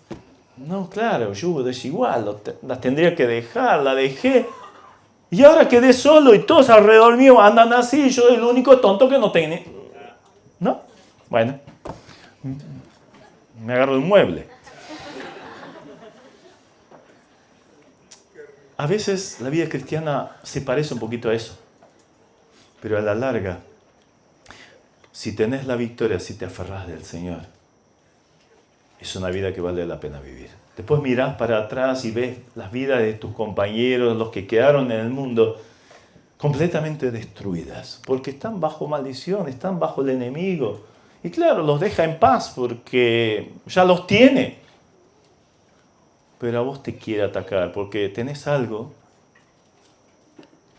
no, claro, yo desigual, la tendría que dejar, la dejé. Y ahora quedé solo y todos alrededor mío andan así, yo el único tonto que no tiene. ¿No? Bueno, me agarro un mueble. A veces la vida cristiana se parece un poquito a eso. Pero a la larga, si tenés la victoria, si te aferrás del Señor, es una vida que vale la pena vivir. Después mirás para atrás y ves las vidas de tus compañeros, los que quedaron en el mundo, completamente destruidas, porque están bajo maldición, están bajo el enemigo. Y claro, los deja en paz porque ya los tiene. Pero a vos te quiere atacar porque tenés algo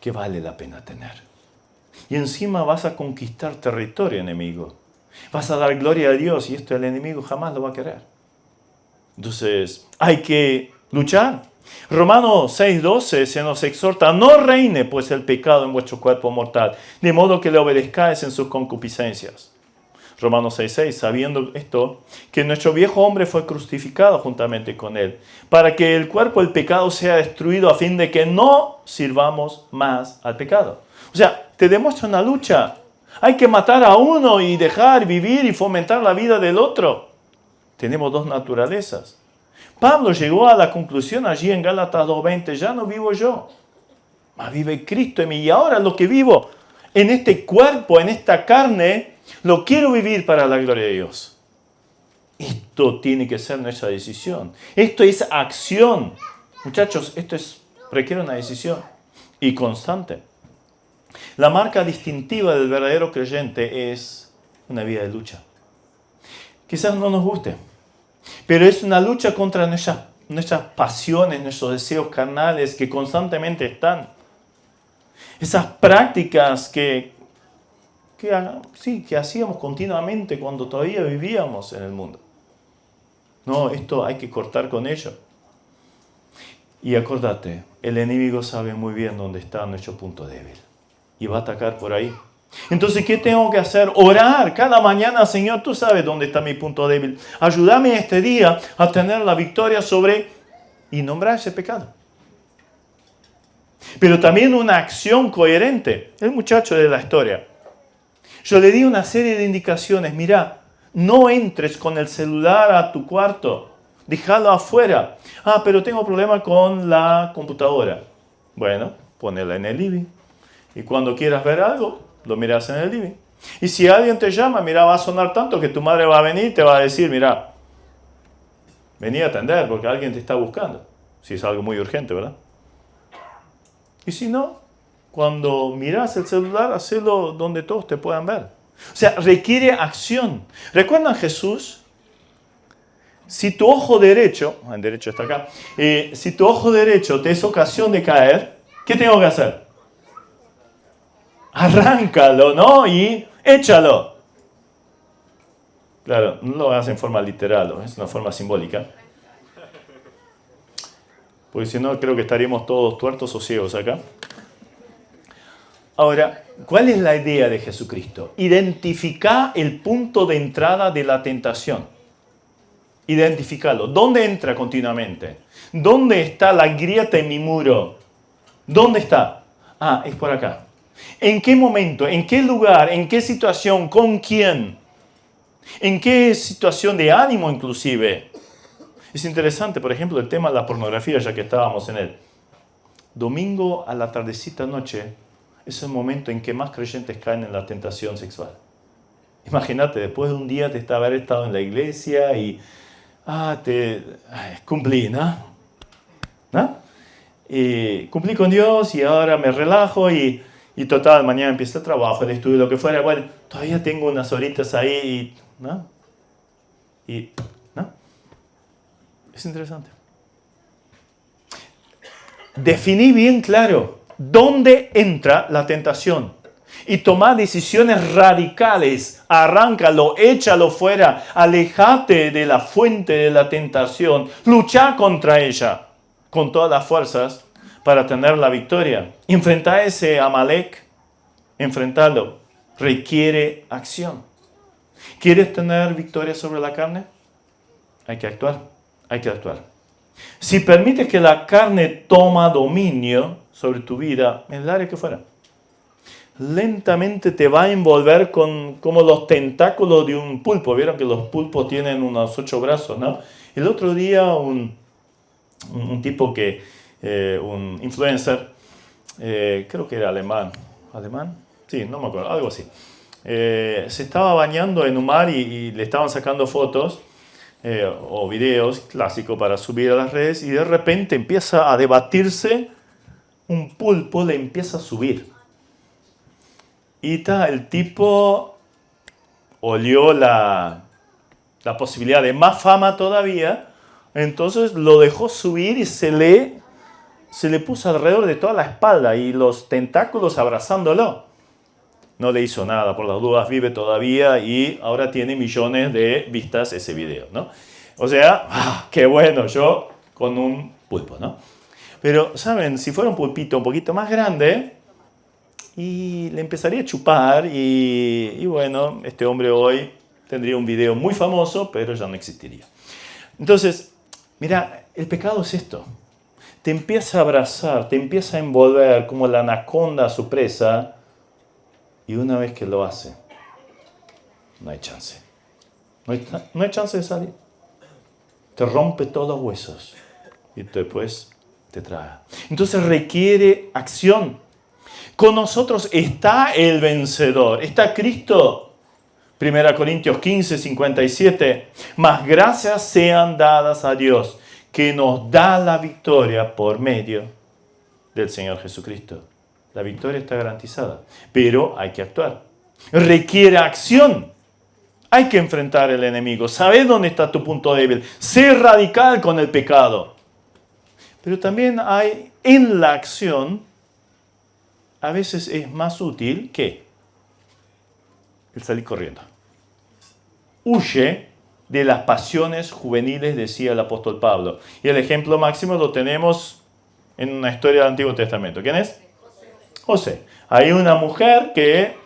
que vale la pena tener. Y encima vas a conquistar territorio enemigo. Vas a dar gloria a Dios y esto el enemigo jamás lo va a querer. Entonces, hay que luchar. Romanos 6:12 se nos exhorta, no reine pues el pecado en vuestro cuerpo mortal, de modo que le obedezcáis en sus concupiscencias. Romanos 6:6, sabiendo esto, que nuestro viejo hombre fue crucificado juntamente con él, para que el cuerpo del pecado sea destruido a fin de que no sirvamos más al pecado. O sea, te demuestra una lucha. Hay que matar a uno y dejar vivir y fomentar la vida del otro. Tenemos dos naturalezas. Pablo llegó a la conclusión allí en Gálatas 2:20, ya no vivo yo, mas vive Cristo en mí. Y ahora lo que vivo en este cuerpo, en esta carne, lo quiero vivir para la gloria de Dios. Esto tiene que ser nuestra decisión. Esto es acción. Muchachos, requiere una decisión y constante. La marca distintiva del verdadero creyente es una vida de lucha. Quizás no nos guste, pero es una lucha contra nuestras pasiones, nuestros deseos carnales que constantemente están. Esas prácticas que hacíamos continuamente cuando todavía vivíamos en el mundo. No, esto hay que cortar con ello. Y acordate, el enemigo sabe muy bien dónde está nuestro punto débil. Y va a atacar por ahí. Entonces, ¿qué tengo que hacer? Orar cada mañana, Señor, tú sabes dónde está mi punto débil. Ayúdame este día a tener la victoria sobre y nombrar ese pecado. Pero también una acción coherente. El muchacho de la historia. Yo le di una serie de indicaciones. Mira, no entres con el celular a tu cuarto. Déjalo afuera. Pero tengo problema con la computadora. Bueno, ponela en el living. Y cuando quieras ver algo, lo miras en el living. Y si alguien te llama, mira, va a sonar tanto que tu madre va a venir y te va a decir, mira, vení a atender porque alguien te está buscando. Si es algo muy urgente, ¿verdad? Y si no, cuando miras el celular, hacelo donde todos te puedan ver. O sea, requiere acción. ¿Recuerdan Jesús? Si tu ojo derecho, el derecho está acá, si tu ojo derecho te es ocasión de caer, ¿qué tengo que hacer? Arráncalo, ¿no? Y échalo. Claro, no lo hagas en forma literal, es una forma simbólica. Porque si no, creo que estaríamos todos tuertos o ciegos acá. Ahora, ¿cuál es la idea de Jesucristo? Identificar el punto de entrada de la tentación. Identificarlo. ¿Dónde entra continuamente? ¿Dónde está la grieta en mi muro? ¿Dónde está? Es por acá. ¿En qué momento? ¿En qué lugar? ¿En qué situación? ¿Con quién? ¿En qué situación de ánimo inclusive? Es interesante, por ejemplo, el tema de la pornografía, ya que estábamos en él. Domingo a la tardecita noche es el momento en que más creyentes caen en la tentación sexual. Imagínate, después de un día de haber estado en la iglesia y cumplí, ¿no? Cumplí con Dios y ahora me relajo y total, mañana empieza el trabajo, el estudio, lo que fuera. Bueno, todavía tengo unas horitas ahí, ¿no? ¿no? Es interesante. Definí bien claro dónde entra la tentación y tomá decisiones radicales. Arráncalo, échalo fuera, alejate de la fuente de la tentación, luchá contra ella con todas las fuerzas para tener la victoria. Enfrentar a ese Amalek, enfrentarlo, requiere acción. ¿Quieres tener victoria sobre la carne? Hay que actuar. Si permites que la carne toma dominio sobre tu vida, en el área que fuera, lentamente te va a envolver como los tentáculos de un pulpo. Vieron que los pulpos tienen unos 8 brazos, ¿no? El otro día un tipo un influencer, creo que era alemán, sí, no me acuerdo, algo así, se estaba bañando en un mar y le estaban sacando fotos o videos clásicos para subir a las redes y de repente empieza a debatirse, un pulpo le empieza a subir y el tipo olió la posibilidad de más fama todavía, entonces lo dejó subir y se le puso alrededor de toda la espalda y los tentáculos abrazándolo. No le hizo nada, por las dudas vive todavía y ahora tiene millones de vistas ese video, ¿no? O sea, qué bueno, yo con un pulpo, ¿no? Pero, ¿saben? Si fuera un pulpito un poquito más grande, y le empezaría a chupar, y bueno, este hombre hoy tendría un video muy famoso, pero ya no existiría. Entonces, mira, el pecado es esto. Te empieza a abrazar, te empieza a envolver como la anaconda a su presa, y una vez que lo hace, no hay chance. No hay chance de salir. Te rompe todos los huesos y después te traga. Entonces requiere acción. Con nosotros está el vencedor, está Cristo. 1 Corintios 15, 57. Mas gracias sean dadas a Dios, que nos da la victoria por medio del Señor Jesucristo. La victoria está garantizada, pero hay que actuar. Requiere acción. Hay que enfrentar al enemigo. Sabes dónde está tu punto débil. Sé radical con el pecado. Pero también hay en la acción, a veces es más útil que el salir corriendo. Huye de las pasiones juveniles, decía el apóstol Pablo. Y el ejemplo máximo lo tenemos en una historia del Antiguo Testamento. ¿Quién es? José. Hay una mujer que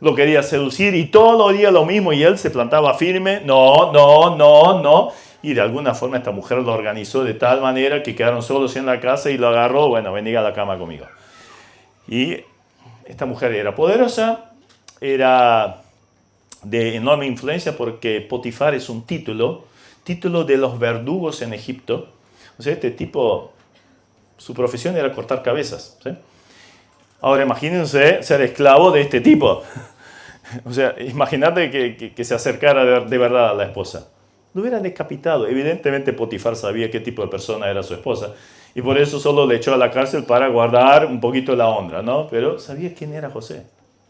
lo quería seducir y todos los días lo mismo y él se plantaba firme. No. Y de alguna forma esta mujer lo organizó de tal manera que quedaron solos en la casa y lo agarró. Bueno, venga a la cama conmigo. Y esta mujer era poderosa, era de enorme influencia porque Potifar es un título de los verdugos en Egipto. O sea, este tipo, su profesión era cortar cabezas, ¿sí? Ahora imagínense ser esclavo de este tipo. O sea, imagínate que se acercara de verdad a la esposa. Lo hubiera decapitado. Evidentemente Potifar sabía qué tipo de persona era su esposa. Y por eso solo le echó a la cárcel para guardar un poquito la honra, ¿no? Pero sabía quién era José.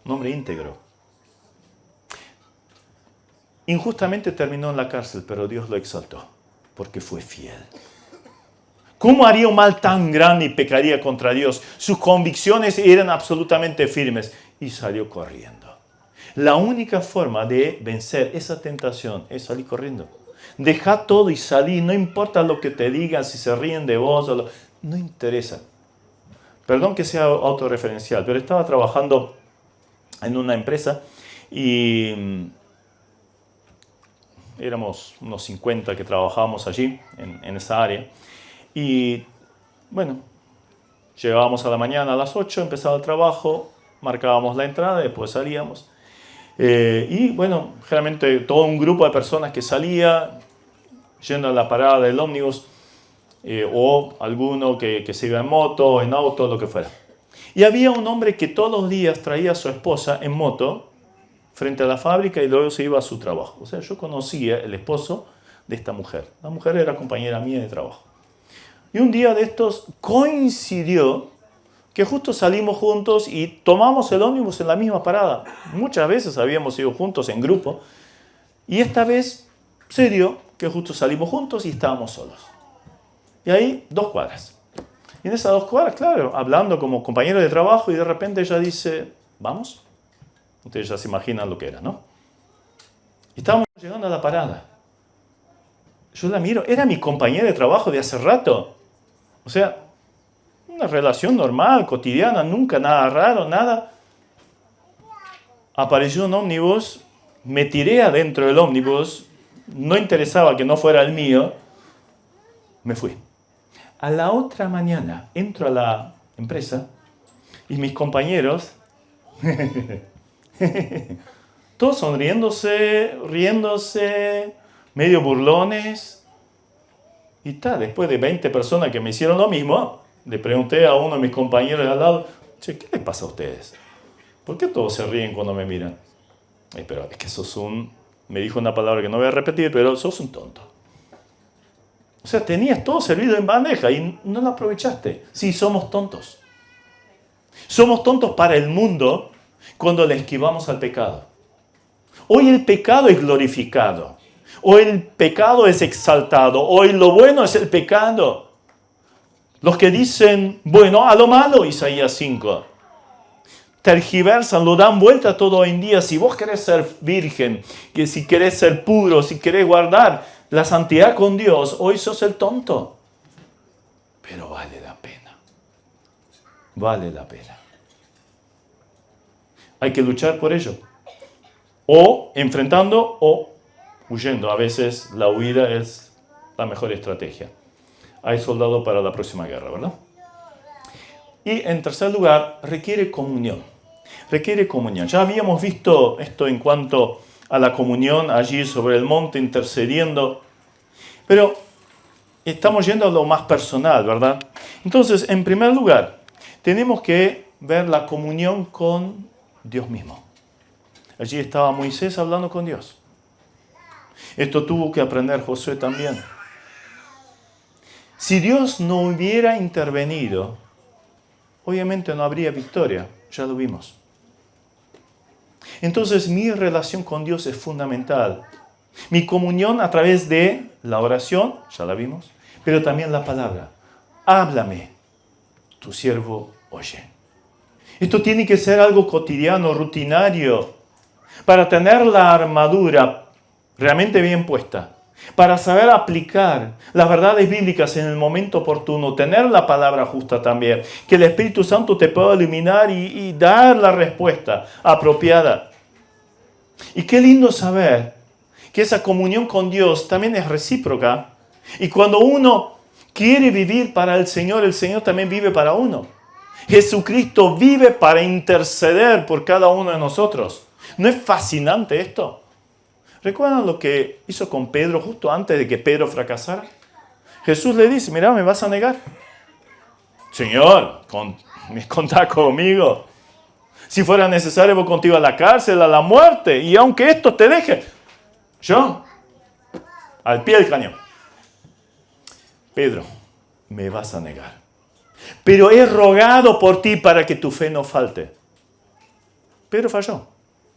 Un hombre íntegro. Injustamente terminó en la cárcel, pero Dios lo exaltó. Porque fue fiel. ¿Cómo haría un mal tan grande y pecaría contra Dios? Sus convicciones eran absolutamente firmes y salió corriendo. La única forma de vencer esa tentación es salir corriendo. Deja todo y salí, no importa lo que te digan, si se ríen de vos, no interesa. Perdón que sea autorreferencial, pero estaba trabajando en una empresa y éramos unos 50 que trabajábamos allí, en esa área. Y bueno, llegábamos a la mañana a las 8, empezaba el trabajo, marcábamos la entrada, después salíamos. Y bueno, generalmente todo un grupo de personas que salía yendo a la parada del ómnibus, o alguno que se iba en moto, en auto, lo que fuera. Y había un hombre que todos los días traía a su esposa en moto frente a la fábrica y luego se iba a su trabajo. O sea, yo conocía el esposo de esta mujer. La mujer era compañera mía de trabajo. Y un día de estos coincidió que justo salimos juntos y tomamos el ómnibus en la misma parada. Muchas veces habíamos ido juntos en grupo. Y esta vez se dio que justo salimos juntos y estábamos solos. Y ahí 2 cuadras. Y en esas 2 cuadras, claro, hablando como compañeros de trabajo y de repente ella dice, ¿vamos? Ustedes ya se imaginan lo que era, ¿no? Y estábamos llegando a la parada. Yo la miro, era mi compañera de trabajo de hace rato. O sea, una relación normal, cotidiana, nunca nada raro, nada. Apareció un ómnibus, me tiré adentro del ómnibus, no interesaba que no fuera el mío, me fui. A la otra mañana entro a la empresa y mis compañeros, todos sonriéndose, riéndose, medio burlones. Y después de 20 personas que me hicieron lo mismo, le pregunté a uno de mis compañeros de al lado, che, ¿qué les pasa a ustedes? ¿Por qué todos se ríen cuando me miran? Pero es que me dijo una palabra que no voy a repetir, pero sos un tonto. O sea, tenías todo servido en bandeja y no lo aprovechaste. Sí, somos tontos. Somos tontos para el mundo cuando le esquivamos al pecado. Hoy el pecado es glorificado. Hoy el pecado es exaltado. Hoy lo bueno es el pecado. Los que dicen, bueno, a lo malo, Isaías 5. Tergiversan, lo dan vuelta todo hoy en día. Si vos querés ser virgen, que si querés ser puro, si querés guardar la santidad con Dios, hoy sos el tonto. pero vale la pena. Vale la pena. Hay que luchar por ello. O enfrentando o huyendo. A veces la huida es la mejor estrategia. Hay soldado para la próxima guerra, ¿verdad? Y en tercer lugar, requiere comunión. Requiere comunión. Ya habíamos visto esto en cuanto a la comunión allí sobre el monte intercediendo. Pero estamos yendo a lo más personal, ¿verdad? Entonces, en primer lugar, tenemos que ver la comunión con Dios mismo. Allí estaba Moisés hablando con Dios. Esto tuvo que aprender Josué también. Si Dios no hubiera intervenido, obviamente no habría victoria, ya lo vimos. Entonces mi relación con Dios es fundamental. Mi comunión a través de la oración, ya la vimos, pero también la palabra. Háblame, tu siervo oye. Esto tiene que ser algo cotidiano, rutinario, para tener la armadura realmente bien puesta, para saber aplicar las verdades bíblicas en el momento oportuno, tener la palabra justa también, que el Espíritu Santo te pueda iluminar y dar la respuesta apropiada. Y qué lindo saber que esa comunión con Dios también es recíproca. Y cuando uno quiere vivir para el Señor también vive para uno. Jesucristo vive para interceder por cada uno de nosotros. ¿No es fascinante esto? ¿Recuerdan lo que hizo con Pedro justo antes de que Pedro fracasara? Jesús le dice, mira, ¿me vas a negar? Señor, contá conmigo. Si fuera necesario, voy contigo a la cárcel, a la muerte. Y aunque esto te deje, yo, al pie del cañón. Pedro, me vas a negar. Pero he rogado por ti para que tu fe no falte. Pedro falló.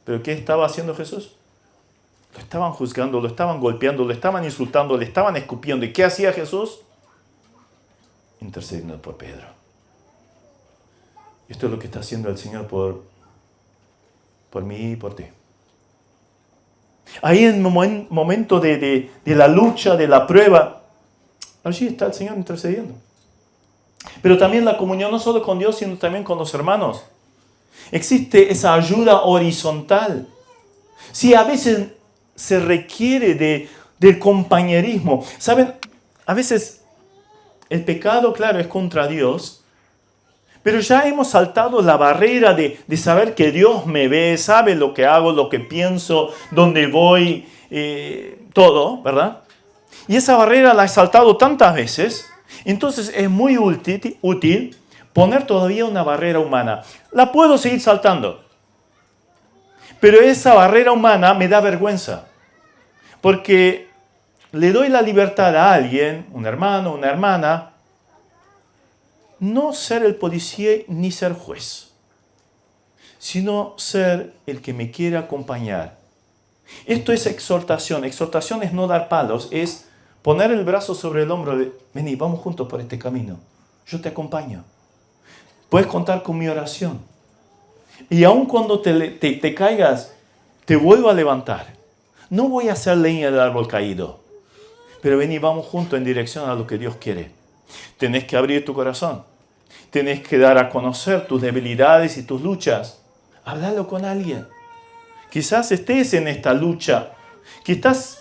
¿Pero qué estaba haciendo Jesús? Lo estaban juzgando, lo estaban golpeando, lo estaban insultando, le estaban escupiendo. ¿Y qué hacía Jesús? Intercediendo por Pedro. Esto es lo que está haciendo el Señor por mí y por ti. Ahí en el momento de la lucha, de la prueba, allí está el Señor intercediendo. Pero también la comunión no solo con Dios, sino también con los hermanos. Existe esa ayuda horizontal. Sí, a veces se requiere del compañerismo. ¿Saben? A veces el pecado, claro, es contra Dios. Pero ya hemos saltado la barrera de saber que Dios me ve, sabe lo que hago, lo que pienso, dónde voy, todo, ¿verdad? Y esa barrera la he saltado tantas veces. Entonces es muy útil poner todavía una barrera humana. La puedo seguir saltando. Pero esa barrera humana me da vergüenza. Porque le doy la libertad a alguien, un hermano, una hermana, no ser el policía ni ser juez, sino ser el que me quiere acompañar. Esto es exhortación. Exhortación es no dar palos, es poner el brazo sobre el hombro de, vení, vamos juntos por este camino. Yo te acompaño. Puedes contar con mi oración. Y aun cuando te caigas, te vuelvo a levantar. No voy a hacer leña del árbol caído. Pero vení, vamos juntos en dirección a lo que Dios quiere. Tenés que abrir tu corazón. Tenés que dar a conocer tus debilidades y tus luchas. Háblalo con alguien. Quizás estés en esta lucha. Quizás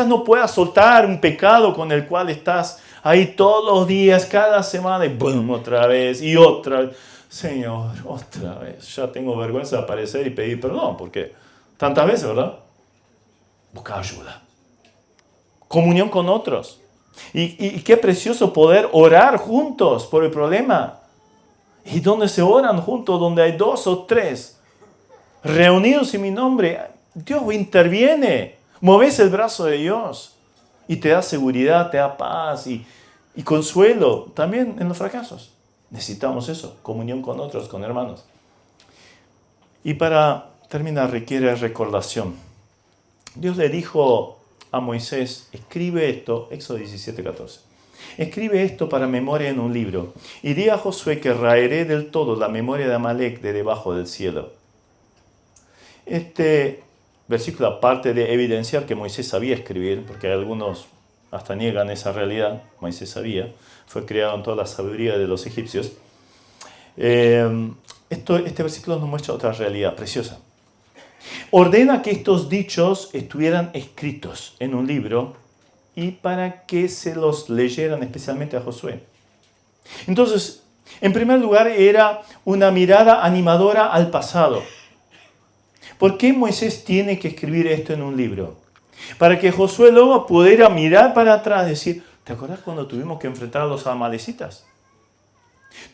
no puedas soltar un pecado con el cual estás ahí todos los días, cada semana, y ¡boom! Otra vez y otra vez. Señor, otra vez. Ya tengo vergüenza de aparecer y pedir perdón, porque tantas veces, ¿verdad? Busca ayuda. Comunión con otros. Y qué precioso poder orar juntos por el problema. Y donde se oran juntos, donde hay 2 o 3 reunidos en mi nombre, Dios interviene. Mueves el brazo de Dios y te da seguridad, te da paz y consuelo también en los fracasos. Necesitamos eso, comunión con otros, con hermanos. Y para terminar, requiere recordación. Dios le dijo a Moisés, escribe esto, Éxodo 17:14. Escribe esto para memoria en un libro y di a Josué que raeré del todo la memoria de Amalek de debajo del cielo. Este versículo, aparte de evidenciar que Moisés sabía escribir, porque algunos hasta niegan esa realidad, Moisés sabía, fue creado en toda la sabiduría de los egipcios. Este versículo nos muestra otra realidad preciosa. Ordena que estos dichos estuvieran escritos en un libro y para que se los leyeran especialmente a Josué. Entonces, en primer lugar, era una mirada animadora al pasado. ¿Por qué Moisés tiene que escribir esto en un libro? Para que Josué luego pudiera mirar para atrás y decir, ¿te acuerdas cuando tuvimos que enfrentar a los amalecitas?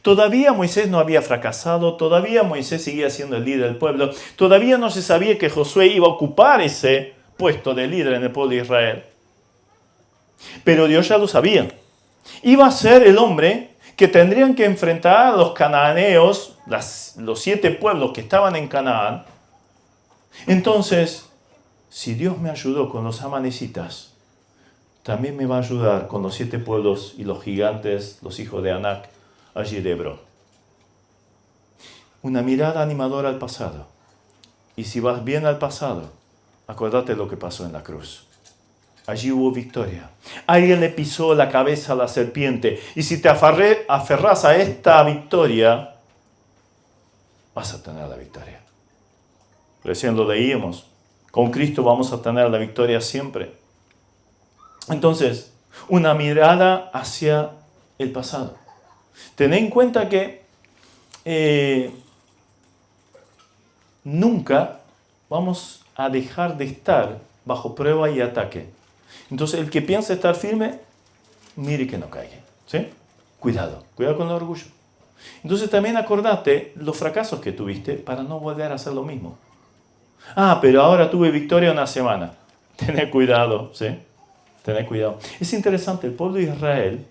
Todavía Moisés no había fracasado, todavía Moisés seguía siendo el líder del pueblo, todavía no se sabía que Josué iba a ocupar ese puesto de líder en el pueblo de Israel. Pero Dios ya lo sabía. Iba a ser el hombre que tendrían que enfrentar a los cananeos, los 7 pueblos que estaban en Canaán. Entonces, si Dios me ayudó con los amalecitas, también me va a ayudar con los 7 pueblos y los gigantes, los hijos de Anac, allí de Hebrón. Una mirada animadora al pasado. Y si vas bien al pasado, acuérdate lo que pasó en la cruz. Allí hubo victoria. Alguien le pisó la cabeza a la serpiente. Y si te aferras a esta victoria, vas a tener la victoria. Recién lo leíamos. Con Cristo vamos a tener la victoria siempre. Entonces, una mirada hacia el pasado. Ten en cuenta que nunca vamos a dejar de estar bajo prueba y ataque. Entonces, el que piensa estar firme, mire que no caiga. ¿Sí? Cuidado con el orgullo. Entonces, también acordate los fracasos que tuviste para no volver a hacer lo mismo. Pero ahora tuve victoria una semana. Tené cuidado, ¿sí? Tené cuidado. Es interesante, el pueblo de Israel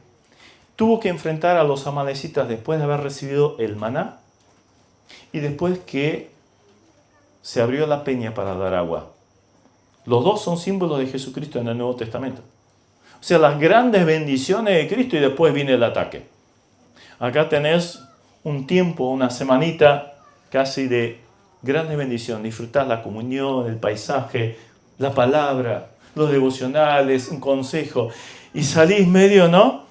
tuvo que enfrentar a los amalecitas después de haber recibido el maná y después que se abrió la peña para dar agua. Los dos son símbolos de Jesucristo en el Nuevo Testamento. O sea, las grandes bendiciones de Cristo y después viene el ataque. Acá tenés un tiempo, una semanita casi de grandes bendiciones. Disfrutás la comunión, el paisaje, la palabra, los devocionales, un consejo. Y salís medio, ¿no?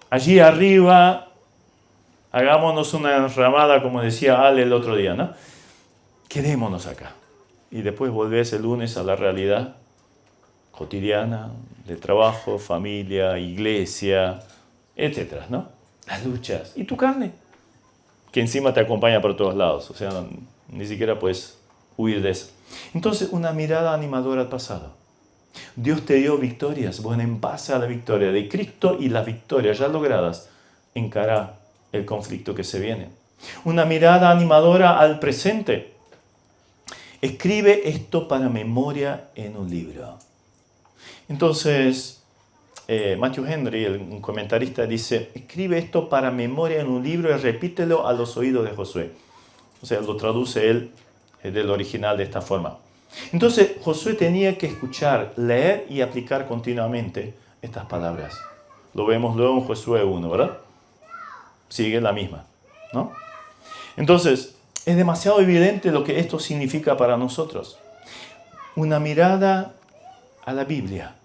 Allí arriba, hagámonos una enramada, como decía Ale el otro día, ¿no? Quedémonos acá. Y después volvés el lunes a la realidad cotidiana, de trabajo, familia, iglesia, etcétera, ¿no? Las luchas. ¿Y tu carne? Que encima te acompaña por todos lados. O sea, ni siquiera puedes huir de eso. Entonces, una mirada animadora al pasado. Dios te dio victorias. Bueno, en base a la victoria de Cristo y las victorias ya logradas, encara el conflicto que se viene. Una mirada animadora al presente. Escribe esto para memoria en un libro. Entonces, Matthew Henry, un comentarista, dice, escribe esto para memoria en un libro y repítelo a los oídos de Josué. O sea, lo traduce él del original de esta forma. Entonces, Josué tenía que escuchar, leer y aplicar continuamente estas palabras. Lo vemos luego en Josué 1, ¿verdad? Sigue la misma, ¿no? Entonces, es demasiado evidente lo que esto significa para nosotros. Una mirada a la Biblia.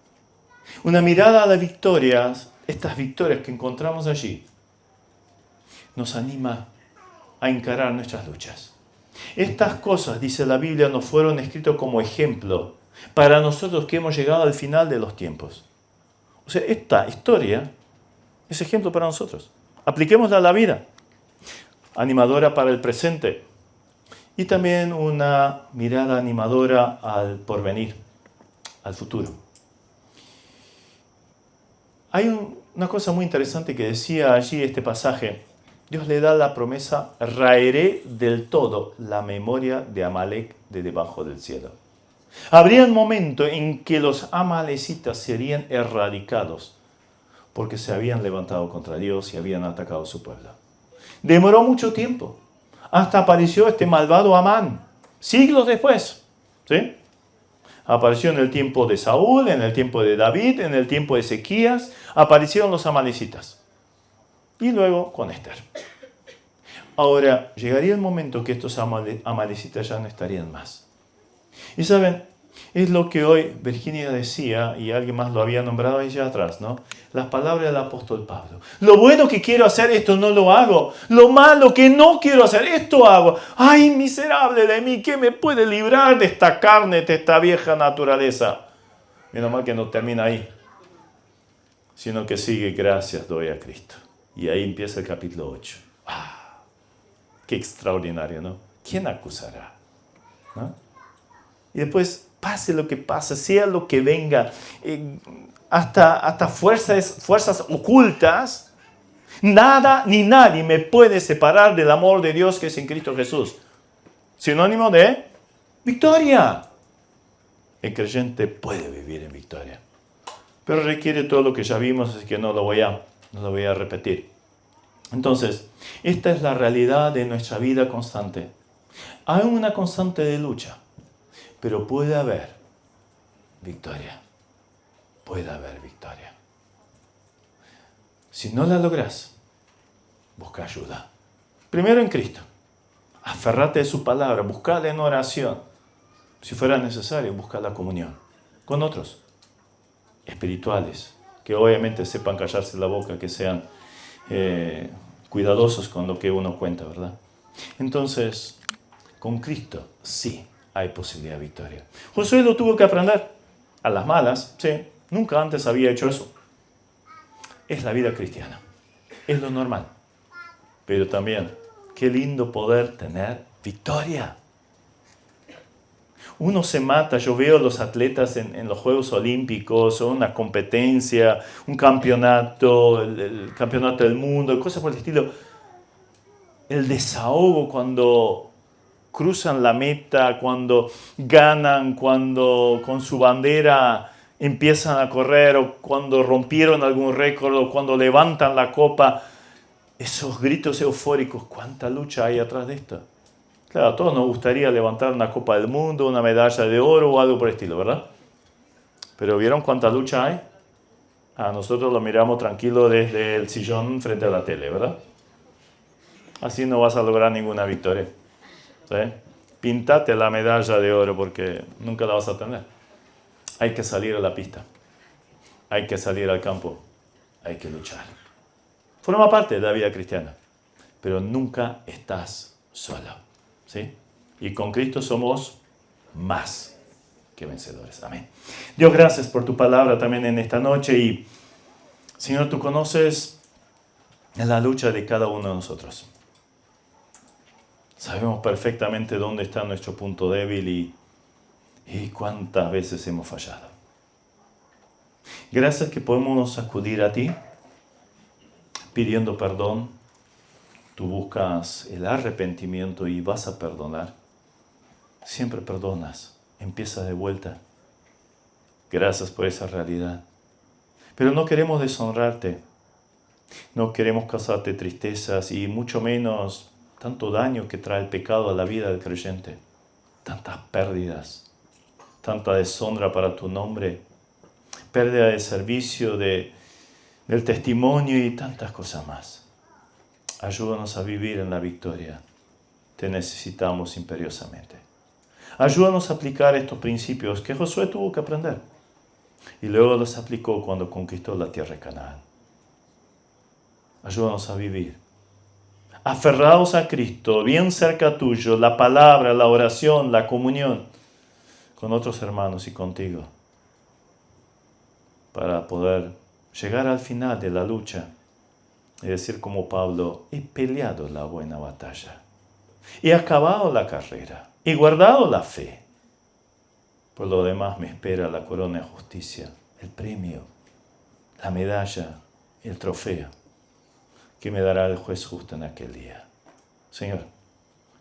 Una mirada a las victorias, estas victorias que encontramos allí, nos anima a encarar nuestras luchas. Estas cosas, dice la Biblia, nos fueron escritas como ejemplo para nosotros que hemos llegado al final de los tiempos. O sea, esta historia es ejemplo para nosotros. Apliquémosla a la vida. Animadora para el presente. Y también una mirada animadora al porvenir, al futuro. Hay una cosa muy interesante que decía allí este pasaje. Dios le da la promesa, raeré del todo la memoria de Amalek de debajo del cielo. Habría un momento en que los amalecitas serían erradicados porque se habían levantado contra Dios y habían atacado a su pueblo. Demoró mucho tiempo. Hasta apareció este malvado Amán, siglos después. ¿Sí? Apareció en el tiempo de Saúl, en el tiempo de David, en el tiempo de Ezequías. Aparecieron los amalecitas. Y luego con Esther. Ahora, llegaría el momento que estos amalecitas ya no estarían más. Y saben, es lo que hoy Virginia decía, y alguien más lo había nombrado allá atrás, ¿no? Las palabras del apóstol Pablo. Lo bueno que quiero hacer, esto no lo hago. Lo malo que no quiero hacer, esto hago. ¡Ay, miserable de mí! ¿Qué me puede librar de esta carne, de esta vieja naturaleza? Menos mal que no termina ahí, sino que sigue, gracias doy a Cristo. Y ahí empieza el capítulo 8. ¡Ah! ¡Qué extraordinario!, ¿no? ¿Quién acusará? ¿No? Y después, pase lo que pase, sea lo que venga, hasta fuerzas ocultas, nada ni nadie me puede separar del amor de Dios que es en Cristo Jesús. Sinónimo de victoria. El creyente puede vivir en victoria, pero requiere todo lo que ya vimos, así que no lo voy a repetir. Entonces, esta es la realidad de nuestra vida constante. Hay una constante de lucha, pero puede haber victoria. Puede haber victoria. Si no la logras, busca ayuda. Primero en Cristo. Aferrate de su palabra, buscala en oración. Si fuera necesario, busca la comunión con otros espirituales, que obviamente sepan callarse la boca, que sean cuidadosos con lo que uno cuenta, ¿verdad? Entonces, con Cristo sí hay posibilidad de victoria. Josué lo tuvo que aprender a las malas, sí, nunca antes había hecho eso. Es la vida cristiana, es lo normal. Pero también, qué lindo poder tener victoria. Uno se mata, yo veo a los atletas en los Juegos Olímpicos, o una competencia, un campeonato, el campeonato del mundo, cosas por el estilo. El desahogo cuando cruzan la meta, cuando ganan, cuando con su bandera empiezan a correr, o cuando rompieron algún récord, o cuando levantan la copa. Esos gritos eufóricos, ¿cuánta lucha hay atrás de esto? Claro, a todos nos gustaría levantar una Copa del Mundo, una medalla de oro o algo por el estilo, ¿verdad? Pero ¿vieron cuánta lucha hay? A nosotros lo miramos tranquilo desde el sillón frente a la tele, ¿verdad? Así no vas a lograr ninguna victoria. ¿Sí? Píntate la medalla de oro porque nunca la vas a tener. Hay que salir a la pista. Hay que salir al campo. Hay que luchar. Forma parte de la vida cristiana. Pero nunca estás solo. ¿Sí? Y con Cristo somos más que vencedores. Amén. Dios, gracias por tu palabra también en esta noche. Y, Señor, tú conoces la lucha de cada uno de nosotros. Sabemos perfectamente dónde está nuestro punto débil y cuántas veces hemos fallado. Gracias que podemos acudir a ti pidiendo perdón. Tú buscas el arrepentimiento y vas a perdonar. Siempre perdonas. Empieza de vuelta. Gracias por esa realidad. Pero no queremos deshonrarte. No queremos causarte tristezas y mucho menos tanto daño que trae el pecado a la vida del creyente. Tantas pérdidas. Tanta deshonra para tu nombre. Pérdida de servicio, del testimonio y tantas cosas más. Ayúdanos a vivir en la victoria. Te necesitamos imperiosamente. Ayúdanos a aplicar estos principios que Josué tuvo que aprender. Y luego los aplicó cuando conquistó la tierra de Canaán. Ayúdanos a vivir. Aferrados a Cristo, bien cerca tuyo, la palabra, la oración, la comunión con otros hermanos y contigo. Para poder llegar al final de la lucha. Es decir, como Pablo, he peleado la buena batalla, he acabado la carrera, he guardado la fe. Por lo demás me espera la corona de justicia, el premio, la medalla, el trofeo, que me dará el juez justo en aquel día. Señor,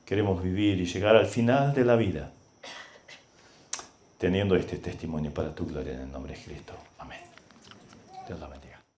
queremos vivir y llegar al final de la vida, teniendo este testimonio para tu gloria en el nombre de Cristo. Amén. Dios la bendiga.